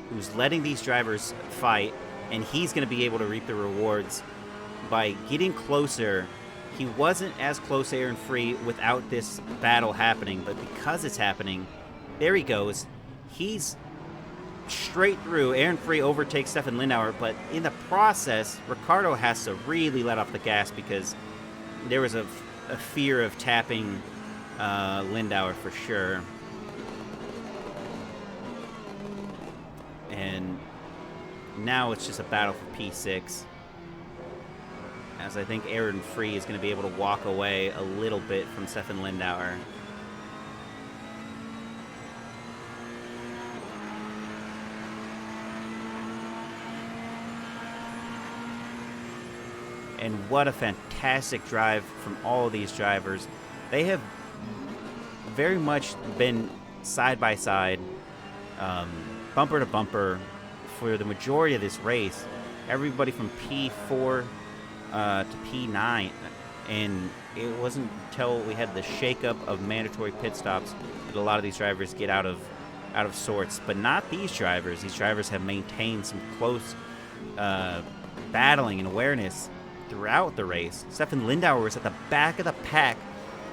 S1: who's letting these drivers fight, and he's going to be able to reap the rewards by getting closer. He wasn't as close to Aaron Free without this battle happening, but because it's happening, there he goes. He's straight through. Aaron Free overtakes Stefan Lindauer, but in the process, Ricardo has to really let off the gas because there was a fear of tapping Lindauer for sure. And now it's just a battle for P6. As I think Aaron Free is going to be able to walk away a little bit from Stefan Lindauer. And what a fantastic drive from all of these drivers. They have very much been side by side, bumper to bumper for the majority of this race. Everybody from P4 to P9, and it wasn't until we had the shakeup of mandatory pit stops that a lot of these drivers get out of sorts. But not these drivers. These drivers have maintained some close battling and awareness throughout the race. Stefan Lindauer was at the back of the pack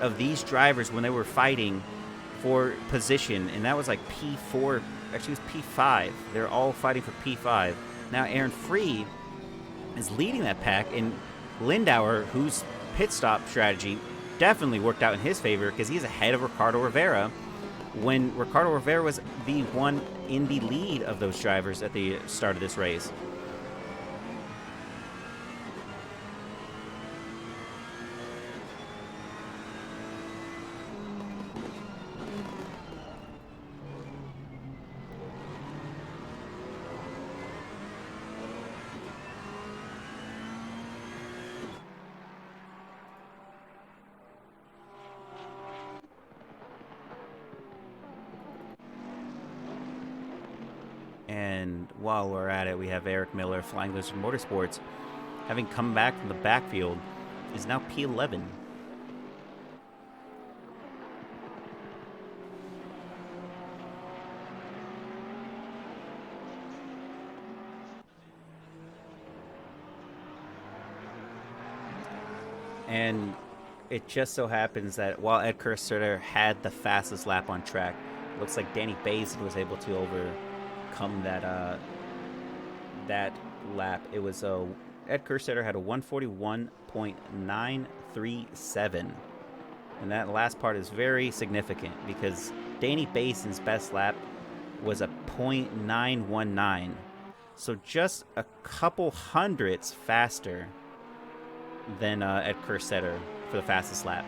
S1: of these drivers when they were fighting for position, and that was like P4. Actually, it was P5. They're all fighting for P5. Now Aaron Free is leading that pack, and Lindauer, whose pit stop strategy definitely worked out in his favor because he's ahead of Ricardo Rivera when Ricardo Rivera was the one in the lead of those drivers at the start of this race. And while we're at it, we have Eric Miller, Flying Lizard Motorsports, having come back from the backfield, is now P11. And it just so happens that while Ed Kersetter had the fastest lap on track, it looks like Danny Basin was able to overcome that lap. It was Ed Kersetter had a 141.937, and that last part is very significant because Danny Basin's best lap was a .919, so just a couple hundredths faster than Ed Kersetter for the fastest lap.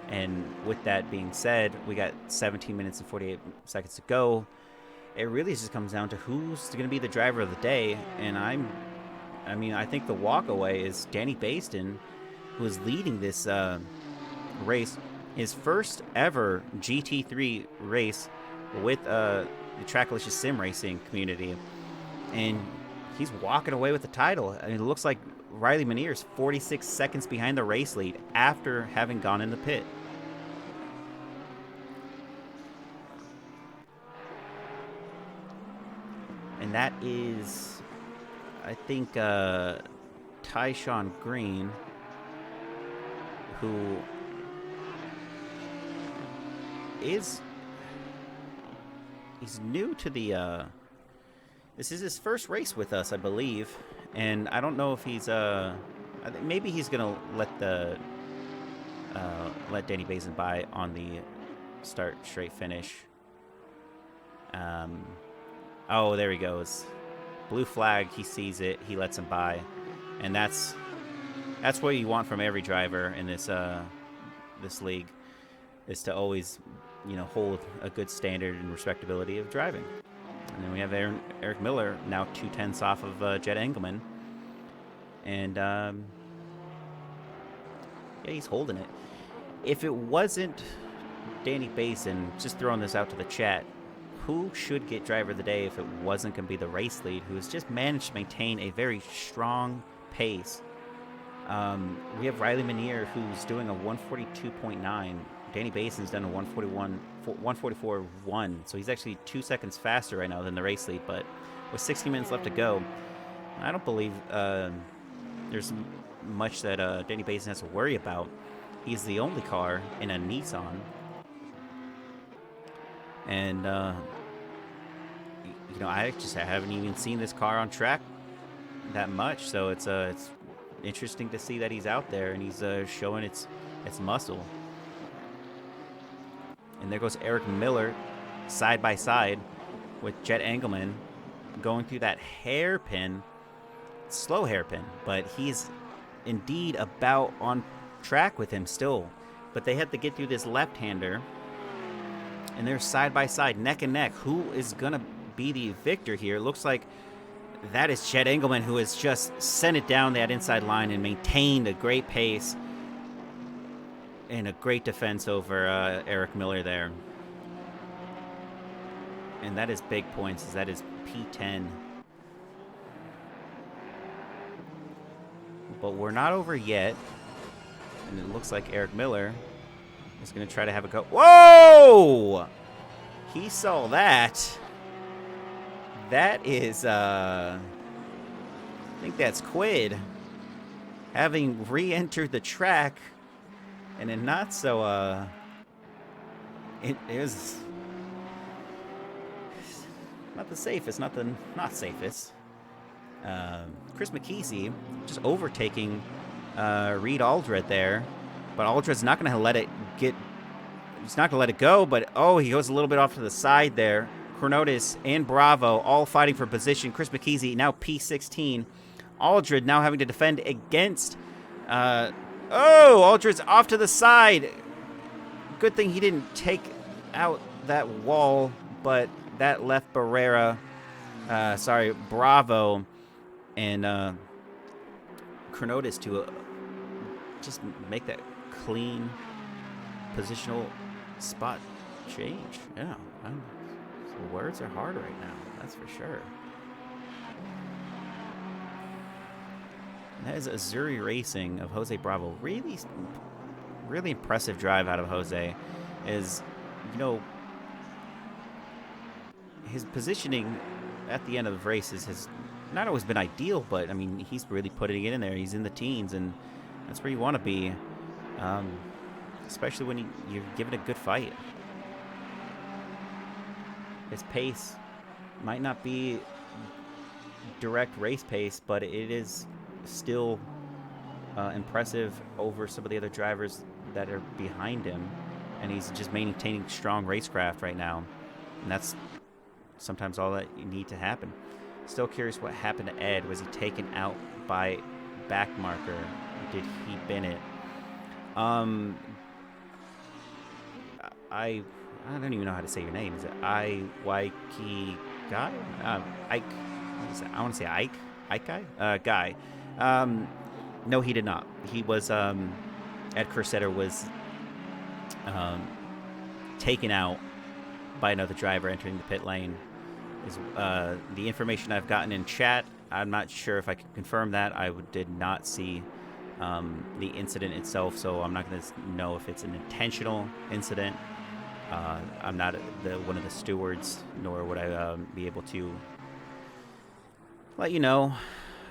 S1: And with that being said, we got 17 minutes and 48 seconds to go. It really just comes down to who's going to be the driver of the day. And I think the walkaway is Danny Basin, who is leading this race, his first ever GT3 race with the Tracklicious Sim Racing community. And he's walking away with the title. I mean, it looks like Riley Meniere is 46 seconds behind the race lead after having gone in the pit. And that is, I think, Tyshawn Green, who is, he's new to the, this is his first race with us, I believe. And I don't know if he's, maybe he's going to let Danny Basin by on the start straight finish. Oh, there he goes. Blue flag, he sees it, he lets him by. And that's what you want from every driver in this this league, is to always, hold a good standard and respectability of driving. And then we have Eric Miller, now 2/10 off of Jed Engelman. And, yeah, he's holding it. If it wasn't Danny Basin, just throwing this out to the chat, who should get driver of the day if it wasn't going to be the race lead, who has just managed to maintain a very strong pace? We have Riley Meniere, who's doing a 142.9. Danny Basin's done a 144.1, so he's actually 2 seconds faster right now than the race lead. But with 60 minutes left to go, I don't believe there's much that Danny Basin has to worry about. He's the only car in a Nissan, and I haven't even seen this car on track that much. So it's interesting to see that he's out there and he's showing its muscle. And there goes Eric Miller, side by side with Jed Engelman, going through that hairpin, slow hairpin, but he's indeed about on track with him still. But they have to get through this left-hander, and they're side by side, neck and neck. Who is going to be the victor here? It looks like that is Chet Engelman, who has just sent it down that inside line and maintained a great pace and a great defense over Eric Miller there. And that is big points. That is P10. But we're not over yet. And it looks like Eric Miller is going to try to have a go. Whoa! He saw that. That is, I think that's Quid having re-entered the track, and it not so, it is not the safest, not safest. Chris Mckeezy just overtaking Reed Aldred there, but Aldred's not going to let it get. He's not going to let it go, but oh, he goes a little bit off to the side there. Chronotis and Bravo all fighting for position. Chris Mckeezy now P16. Aldred now having to defend against. Aldred's off to the side. Good thing he didn't take out that wall, but that left Bravo, and Chronotis to just make that clean positional spot change. Yeah, the words are hard right now, that's for sure. And that is Azuri Racing of Jose Bravo. Really, really impressive drive out of Jose. Is, you know, his positioning at the end of races has not always been ideal, but I mean, he's really putting it in there. He's in the teens, and that's where you want to be, especially when you're given a good fight. His pace might not be direct race pace, but it is still impressive over some of the other drivers that are behind him, and he's just maintaining strong racecraft right now, and that's sometimes all that you need to happen. Still curious what happened to Ed. Was he taken out by back marker? Did he bin it? I don't even know how to say your name. Is it Waiki guy? Ike. What is that? I want to say Ike. Ike guy? Guy. No, he did not. He was Ed Kersetter was taken out by another driver entering the pit lane. Is the information I've gotten in chat. I'm not sure if I can confirm that. I did not see the incident itself, so I'm not going to know if it's an intentional incident. I'm not one of the stewards, nor would I be able to let you know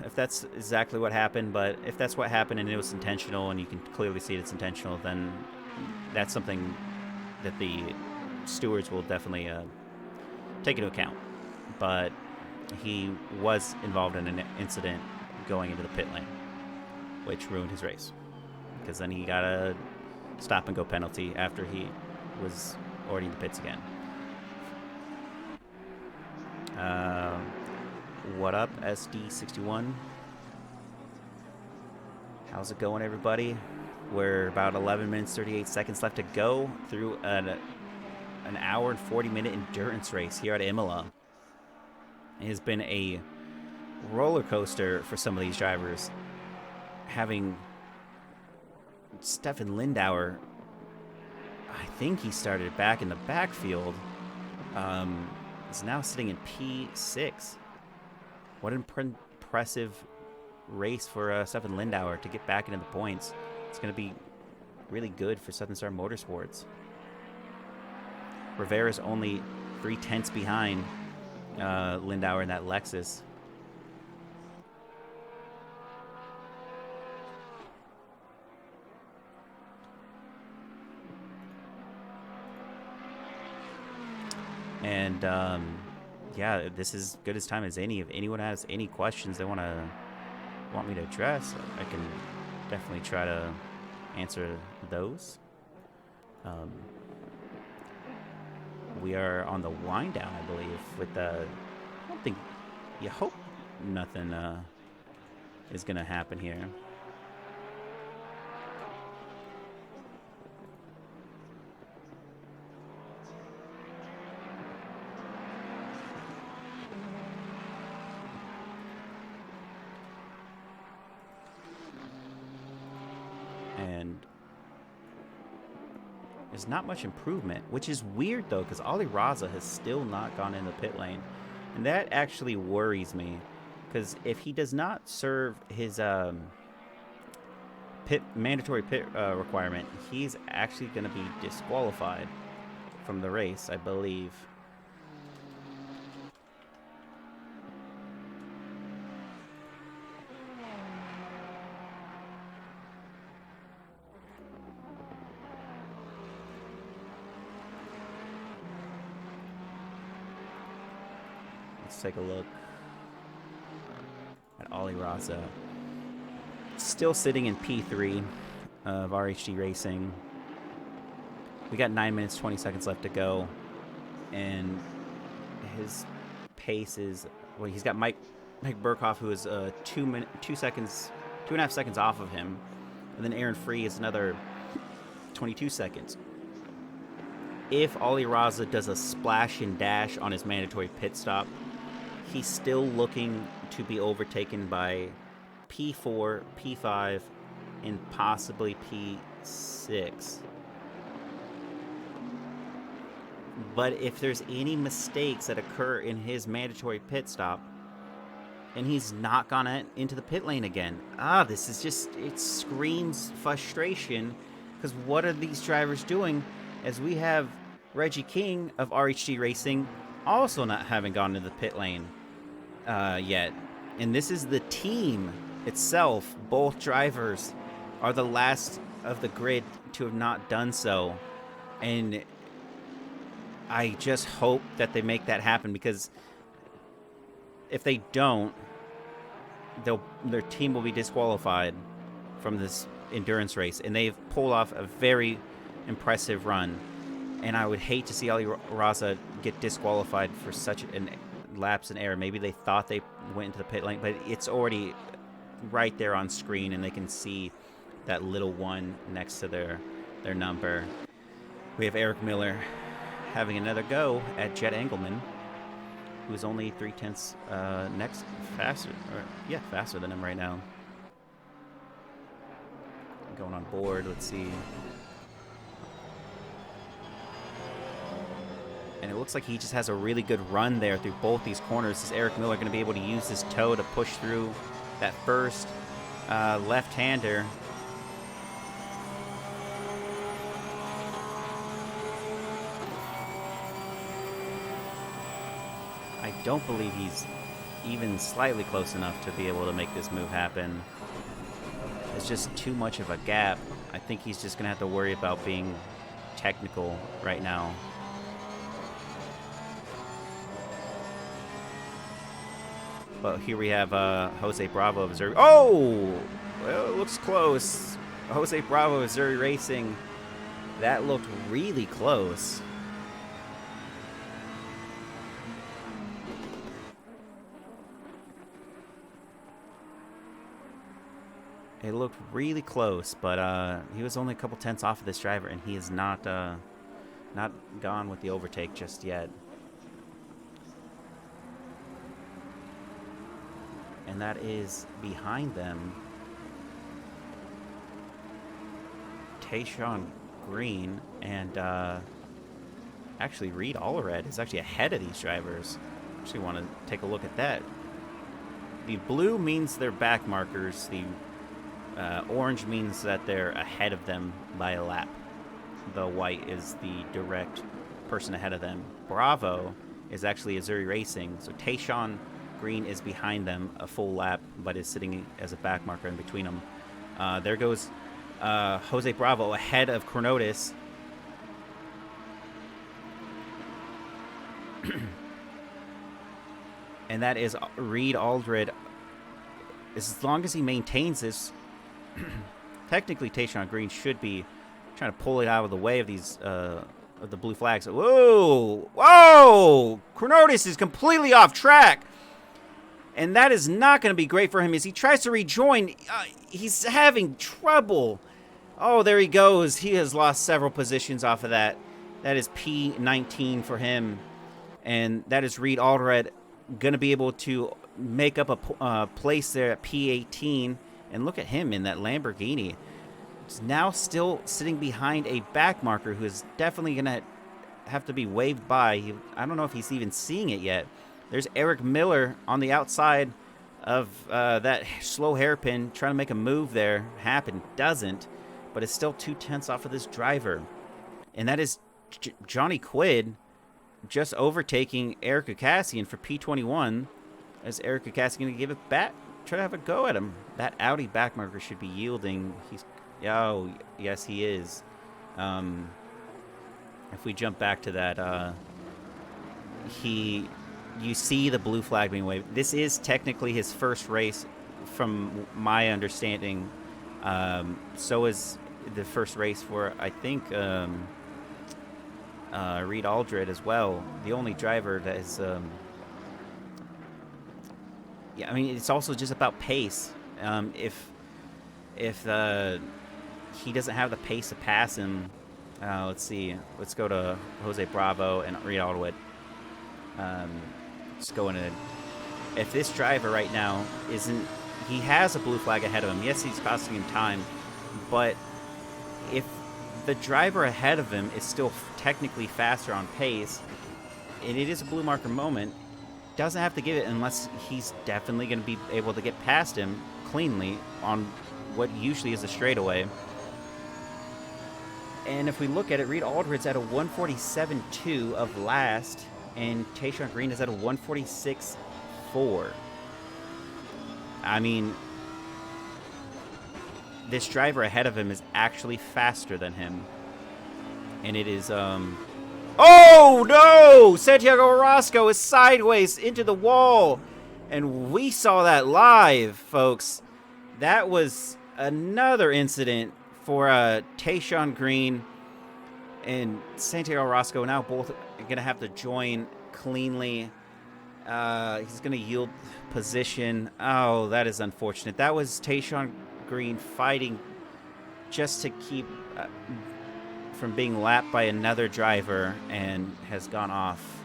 S1: if that's exactly what happened. But if that's what happened and it was intentional, and you can clearly see it's intentional, then that's something that the stewards will definitely take into account. But he was involved in an incident going into the pit lane, which ruined his race, because then he got a stop and go penalty after he was already in the pits again. What up, SD61? How's it going, everybody? We're about 11 minutes 38 seconds left to go through an hour and 40-minute endurance race here at Imola. It has been a roller coaster for some of these drivers. Having Stefan Lindauer, I think he started back in the backfield, is now sitting in P6. What an impressive race for Stefan Lindauer to get back into the points. It's going to be really good for Southern Star Motorsports. Rivera's only 0.3 behind Lindauer in that Lexus. And yeah, this is good as time as any. If anyone has any questions they want me to address, I can definitely try to answer those. We are on the wind down, I believe, with the. I don't think you hope nothing is going to happen here. And there's not much improvement, which is weird, though, because Ali Raza has still not gone in the pit lane. And that actually worries me, because if he does not serve his mandatory pit requirement, he's actually going to be disqualified from the race, I believe. Let's take a look at Ali Raza. Still sitting in P3 of RHD Racing. We got 9 minutes, 20 seconds left to go. And his pace is, well, he's got Mike Burkhoff, who is 2.5 seconds off of him. And then Aaron Free is another 22 seconds. If Ali Raza does a splash and dash on his mandatory pit stop, he's still looking to be overtaken by P4, P5, and possibly P6. But if there's any mistakes that occur in his mandatory pit stop, and he's not gone into the pit lane again, this is just, it screams frustration, because what are these drivers doing, as we have Reggie King of RHD Racing also not having gone into the pit lane yet. And this is the team itself. Both drivers are the last of the grid to have not done so. And I just hope that they make that happen, because if they don't, their team will be disqualified from this endurance race. And they've pulled off a very impressive run. And I would hate to see Ali Raza get disqualified for such an lapse in error. Maybe they thought they went into the pit lane, but it's already right there on screen, and they can see that little one next to their number. We have Eric Miller having another go at Jet Engelman, who's only 0.3 faster than him right now. Going on board, let's see. And it looks like he just has a really good run there through both these corners. Is Eric Miller going to be able to use his toe to push through that first left-hander? I don't believe he's even slightly close enough to be able to make this move happen. It's just too much of a gap. I think he's just going to have to worry about being technical right now. But here we have Jose Bravo of Missouri. Oh! Well, it looks close. Jose Bravo of Missouri Racing. That looked really close. It looked really close, but he was only a couple tenths off of this driver, and he is not gone with the overtake just yet. And that is behind them. Tayshawn Green and actually Reed Allred is actually ahead of these drivers. Actually want to take a look at that. The blue means they're back markers. The orange means that they're ahead of them by a lap. The white is the direct person ahead of them. Bravo is actually Missouri Racing. So Tayshawn Green is behind them a full lap, but is sitting as a back marker in between them. There goes Jose Bravo ahead of Chronotis. And that is Reed Aldred. As long as he maintains this, technically Tayshawn Green should be trying to pull it out of the way of these of the blue flags. Whoa! Whoa! Chronotis is completely off track. And that is not going to be great for him as he tries to rejoin. He's having trouble. Oh, there he goes. He has lost several positions off of that. That is P19 for him. And that is Reed Alderred going to be able to make up a place there at P18. And look at him in that Lamborghini. He's now still sitting behind a back marker who is definitely going to have to be waved by. I don't know if he's even seeing it yet. There's Eric Miller on the outside of that slow hairpin trying to make a move there. Happen doesn't, but it's still 2/10 off of this driver. And that is Johnny Quid just overtaking Eric Ucassian for P21. As Eric Ucassian going to give it back, try to have a go at him. That Audi backmarker should be yielding. Oh, yes, he is. If we jump back to that, you see the blue flag being waved. This is technically his first race, from my understanding. So is the first race for, I think, Reed Alderred as well. The only driver that is, yeah, I mean, it's also just about pace. If he doesn't have the pace to pass him, let's see. Let's go to Jose Bravo and Reed Alderred. Just going to. If this driver right now isn't, he has a blue flag ahead of him. Yes, he's costing him time, but if the driver ahead of him is still technically faster on pace, and it is a blue marker moment, doesn't have to give it unless he's definitely going to be able to get past him cleanly on what usually is a straightaway. And if we look at it, Reed Alderred's at a 147.2 of last, and Tayshaun Green is at a 146.4. I mean, this driver ahead of him is actually faster than him. And it is, oh, no! Santiago Orozco is sideways into the wall. And we saw that live, folks. That was another incident for Tayshaun Green and Santiago Orozco. Now both are going to have to join cleanly. He's going to yield position. Oh, that is unfortunate. That was Tayshaun Green fighting just to keep from being lapped by another driver and has gone off.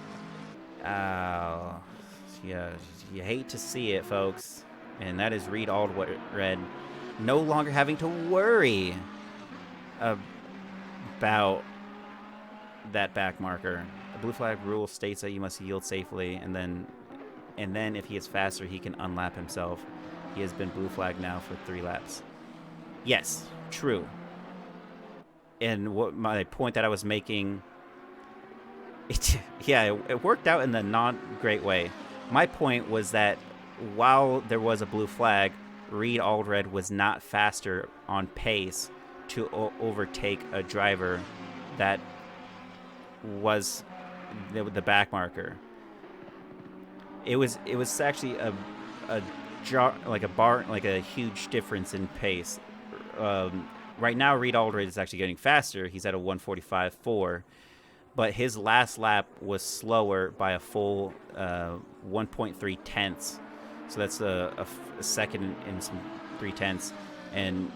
S1: Yeah, you hate to see it, folks. And that is Reed Alderred no longer having to worry about that back marker. The blue flag rule states that you must yield safely, and then if he is faster, he can unlap himself. He has been blue flagged now for 3 laps. Yes, true. And what my point that I was making, it worked out in the non-great way. My point was that while there was a blue flag, Reed Alderred was not faster on pace to overtake a driver that was the back marker. It was actually a huge difference in pace. Right now, Reed Alderred is actually getting faster. He's at a 145.4, but his last lap was slower by a full 1.3 tenths. So that's a second and some 3 tenths. And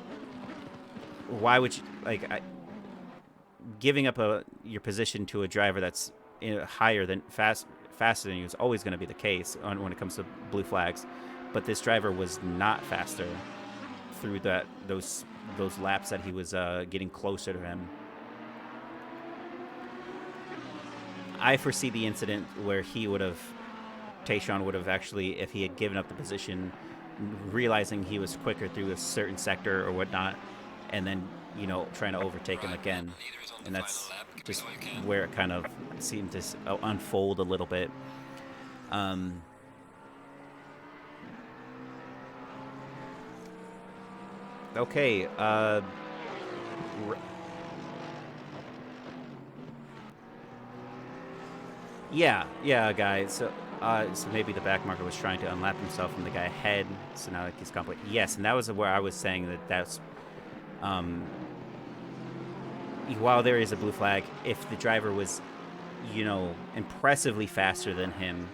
S1: why would you giving up your position to a driver that's higher than faster than you is always going to be the case when it comes to blue flags. But this driver was not faster through those laps that he was getting closer to him. I foresee the incident where Tayshaun would have actually, if he had given up the position, realizing he was quicker through a certain sector or whatnot, and then, trying to overtake him again. And that's just where it kind of seemed to unfold a little bit. Okay. Yeah, guys. So maybe the back marker was trying to unlap himself from the guy ahead. So now he's complete. Yes, and that was where I was saying that's. While there is a blue flag, if the driver was, impressively faster than him,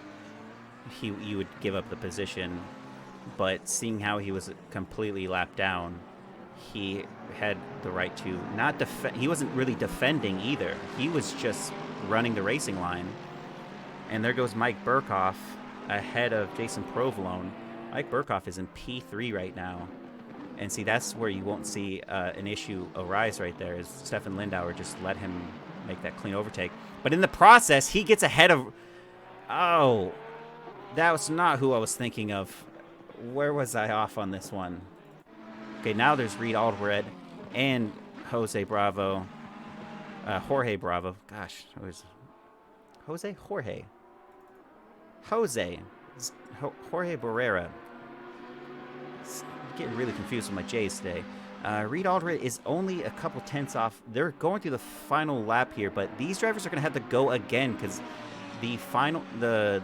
S1: you would give up the position. But seeing how he was completely lapped down, he had the right to not defend. He wasn't really defending either. He was just running the racing line. And there goes Mike Burkhoff ahead of Jason Provolone. Mike Burkhoff is in P3 right now. And see, that's where you won't see an issue arise right there, is Stefan Lindauer just let him make that clean overtake. But in the process, he gets ahead of... Oh, that was not who I was thinking of. Where was I off on this one? Okay, now there's Reed Alvarez and Jose Bravo. Jorge Bravo. Gosh, it was... Jose? Jorge. Jose. Jorge Barrera. Getting really confused with my J's today. Reed Alvarez is only a couple tenths off. They're going through the final lap here, but these drivers are going to have to go again because the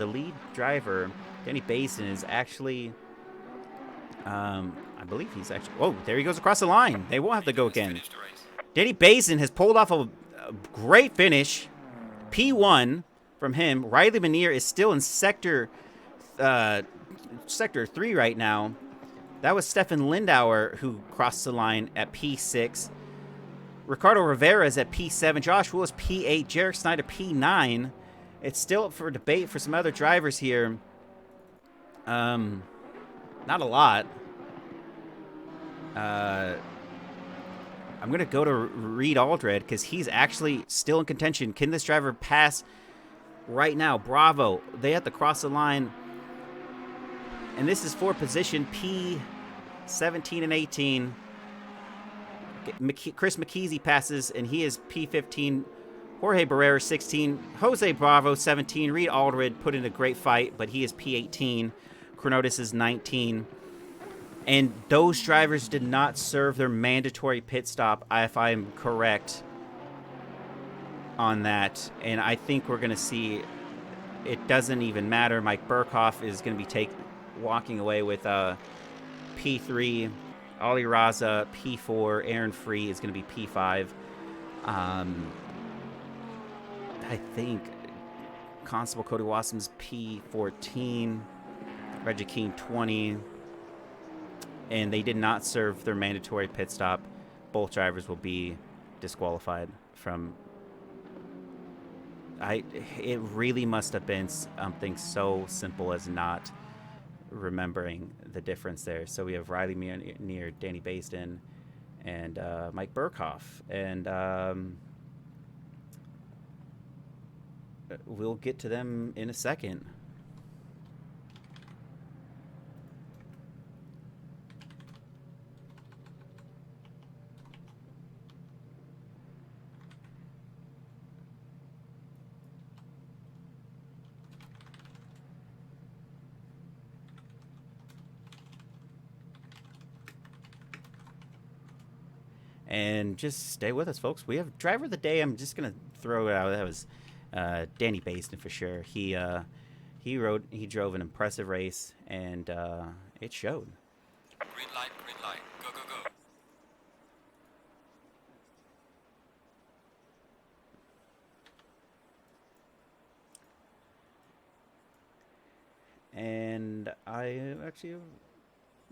S1: lead driver, Danny Basin, is actually, I believe he's actually, oh, there he goes across the line. They won't have to go again. Danny Basin has pulled off a great finish. P1 from him. Riley Meniere is still in sector 3 right now. That was Stefan Lindauer who crossed the line at P6. Ricardo Rivera is at P7. Josh Willis, P8. Jarek Snyder, P9. It's still up for debate for some other drivers here. Not a lot. I'm going to go to Reed Alvarez because he's actually still in contention. Can this driver pass right now? Bravo. They have to cross the line. And this is for position P17 and 18. Chris Mckeezy passes, and he is P15. Jorge Barrera, 16. Jose Bravo, 17. Reed Alvarez put in a great fight, but he is P18. Chronotis is 19. And those drivers did not serve their mandatory pit stop, if I'm correct on that. And I think we're going to see it doesn't even matter. Mike Burkhoff is going to be walking away with P3. Ollie Raza, P4. Aaron Free is going to be P5. I think Constable Cody Wassum's P14. Reggie King, 20. And they did not serve their mandatory pit stop. Both drivers will be disqualified from... It really must have been something so simple as not remembering the difference there. So we have Riley Meniere, Danny Basin, and Mike Burkhoff. And we'll get to them in a second. And just stay with us, folks. We have driver of the day. I'm just gonna throw it out. That was Danny Basin for sure. He drove an impressive race, and it showed.
S2: Green light, go, go, go.
S1: And I'm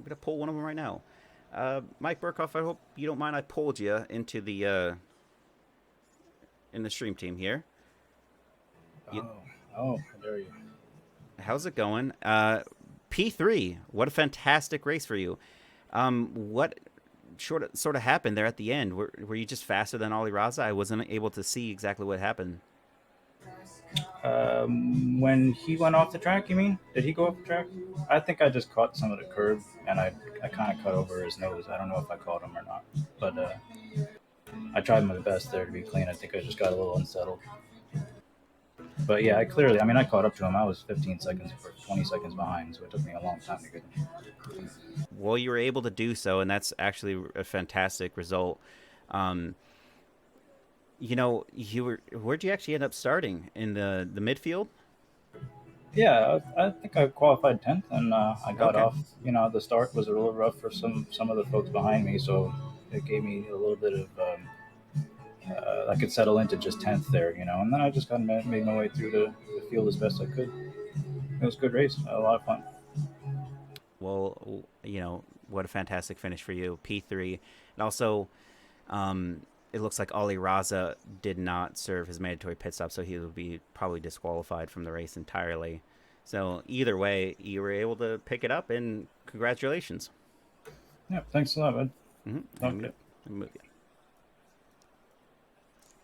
S1: gonna pull one of them right now. Mike Burkhoff, I hope you don't mind I pulled you into the in the stream team here.
S3: How dare you?
S1: How's it going? P3, what a fantastic race for you. What sort of happened there at the end? Were you just faster than Ollie Raza? I wasn't able to see exactly what happened.
S3: When he went off the track, you mean? Did he go off the track? I think I just caught some of the curb, and I kind of cut over his nose. I don't know if I caught him or not, but I tried my best there to be clean. I think I just got a little unsettled. But yeah, I caught up to him. I was 15 seconds or 20 seconds behind, so it took me a long time to get him.
S1: Well, you were able to do so, and that's actually a fantastic result. Where'd you actually end up starting? In the midfield?
S3: Yeah, I think I qualified 10th, and I got off. The start was a little rough for some of the folks behind me, so it gave me a little bit of I could settle into just 10th there, and then I just kind of made my way through the field as best I could. It was a good race. A lot of fun.
S1: Well, what a fantastic finish for you, P3, and also, it looks like Ali Raza did not serve his mandatory pit stop, so he will be probably disqualified from the race entirely. So either way, you were able to pick it up, and congratulations.
S3: Yeah, thanks a lot, bud.
S1: Mm-hmm.
S3: Okay.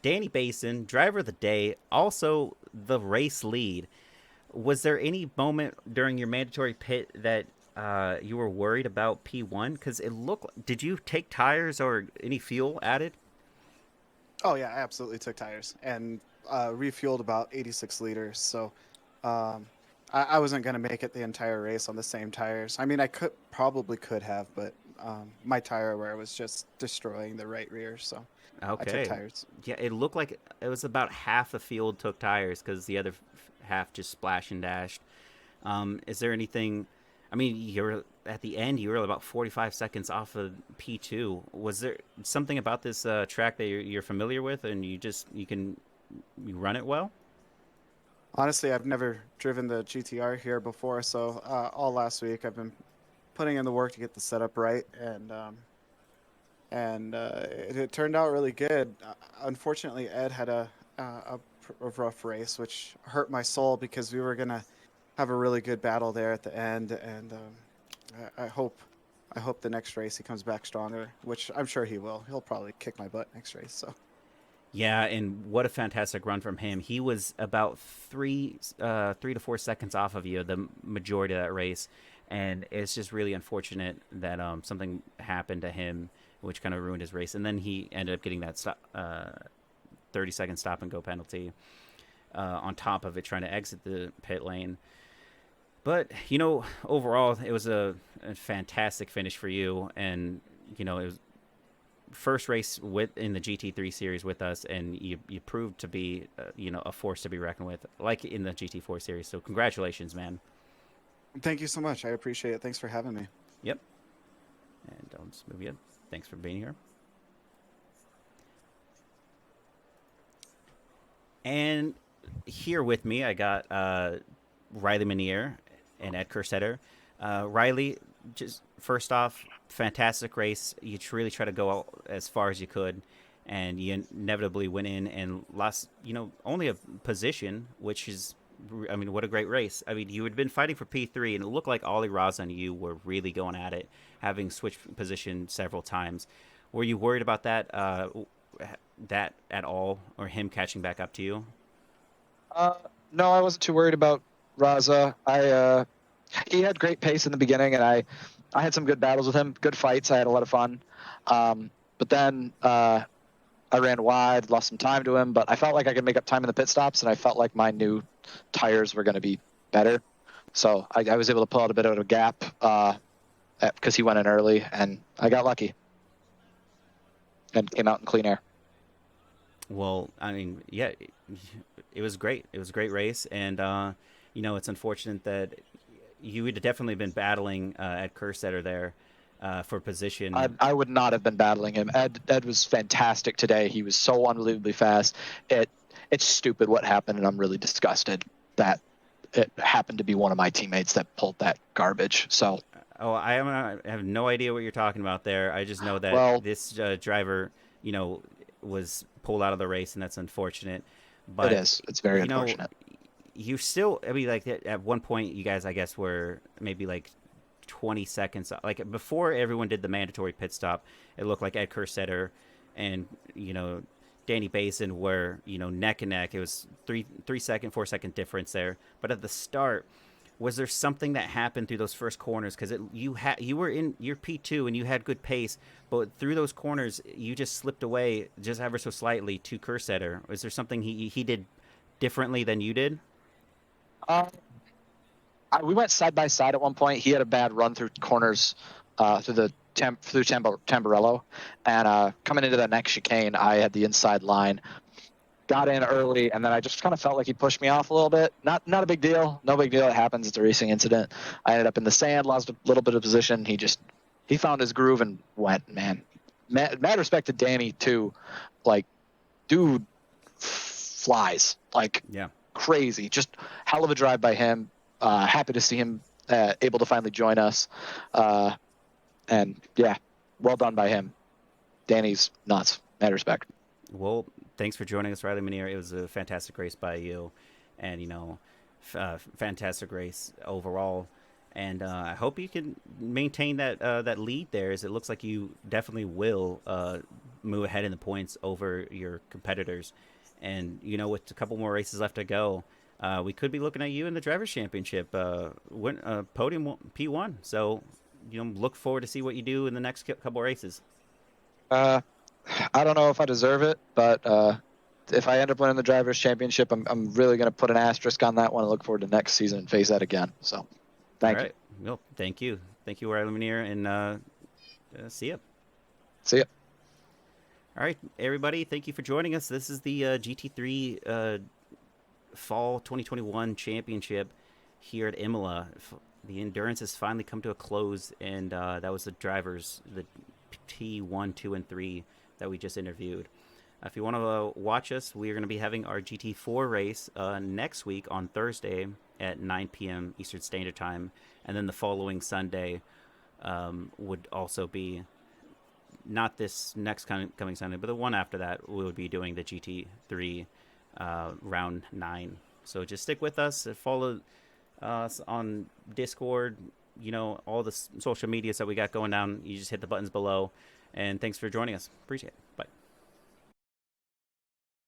S1: Danny Basin, driver of the day, also the race lead. Was there any moment during your mandatory pit that you were worried about P1? Because it looked. Did you take tires or any fuel added?
S4: Oh yeah, I absolutely took tires and refueled about 86 liters. So um, I wasn't going to make it the entire race on the same tires. I mean, I probably could have, but my tire wear was just destroying the right rear. So I took
S1: Okay.
S4: tires.
S1: Yeah, it looked like it was about half the field took tires because the other half just splashed and dashed. Is there anything? I mean, you're at the end. You were about 45 seconds off of P2. Was there something about this track that you're familiar with, and you run it well?
S4: Honestly, I've never driven the GTR here before, so all last week I've been putting in the work to get the setup right, and it turned out really good. Unfortunately, Ed had a rough race, which hurt my soul because we were gonna have a really good battle there at the end, and I hope the next race he comes back stronger, which I'm sure he will. He'll probably kick my butt next race. So
S1: Yeah, and what a fantastic run from him. He was about 3 to 4 seconds off of you the majority of that race, and it's just really unfortunate that something happened to him, which kind of ruined his race. And then he ended up getting that 30-second stop and go penalty on top of it, trying to exit the pit lane. But overall, it was a fantastic finish for you, and it was first race in the GT3 series with us, and you proved to be a force to be reckoned with, like in the GT4 series. So congratulations, man.
S4: thank you so much. I appreciate it. Thanks for having me.
S1: Yep. And I'll just move you. Thanks for being here. And here with me, I got Riley Meniere and Ed Kersetter. Riley, just first off, fantastic race. You really try to go out as far as you could, and you inevitably went in and lost, only a position, which is, I mean, what a great race. I mean, you had been fighting for P3, and it looked like Ali Raza and you were really going at it, having switched position several times. Were you worried about that at all, or him catching back up to you?
S5: No, I wasn't too worried about Raza. He had great pace in the beginning, and I had some good battles with him, good fights. I had a lot of fun. But then I ran wide, lost some time to him, but I felt like I could make up time in the pit stops, and I felt like my new tires were going to be better. So I was able to pull out a bit of a gap because he went in early, and I got lucky and came out in clean air.
S1: Well, I mean, yeah, it was great. It was a great race, and it's unfortunate that you would have definitely been battling at Kersetter there for position.
S5: I would not have been battling him. Ed was fantastic today. He was so unbelievably fast. It's stupid what happened, and I'm really disgusted that it happened to be one of my teammates that pulled that garbage. So.
S1: Oh, I have no idea what you're talking about there. I just know that this driver, was pulled out of the race, and that's unfortunate. But
S5: it is. It's very unfortunate.
S1: You still, I mean, like at one point, you guys, I guess, were maybe like 20 seconds. Like before everyone did the mandatory pit stop, it looked like Ed Kersetter and Danny Basin were neck and neck. It was 4 second difference there. But at the start, was there something that happened through those first corners? Because you were in your P2 and you had good pace, but through those corners you just slipped away just ever so slightly to Kersetter. Was there something he did differently than you did?
S5: We went side by side at one point. He had a bad run through corners through Tamburello, and coming into the next chicane, I had the inside line. Got in early, and then I just kind of felt like he pushed me off a little bit. Not a big deal. No big deal. It happens. It's a racing incident. I ended up in the sand, lost a little bit of position. He found his groove and went, man. Mad respect to Danny, too. Like, dude flies. Like,
S1: yeah,
S5: crazy. Just hell of a drive by him. happy to see him able to finally join us. And yeah, well done by him. Danny's nuts. Mad respect.
S1: Well, thanks for joining us, Riley Meniere. It was a fantastic race by you, and fantastic race overall. And I hope you can maintain that lead there, as it looks like you definitely will move ahead in the points over your competitors. And with a couple more races left to go, we could be looking at you in the drivers' championship, podium P1. So look forward to see what you do in the next couple races.
S5: I don't know if I deserve it, but if I end up winning the drivers' championship, I'm really going to put an asterisk on that one and look forward to next season and face that again. So, thank you.
S1: Well, thank you, Riley Meniere, and see you.
S5: See ya.
S1: All right, everybody, thank you for joining us. This is the GT3 Fall 2021 Championship here at Imola. The endurance has finally come to a close, and that was the drivers, the T1, 2, and 3 that we just interviewed. If you want to watch us, we are going to be having our GT4 race next week on Thursday at 9 p.m. Eastern Standard Time, and then the following Sunday would also be, not this next coming Sunday, but the one after that, we would be doing the GT3 round 9. So just stick with us, follow us on Discord, all the social medias that we got going down. You just hit the buttons below. And thanks for joining us. Appreciate it.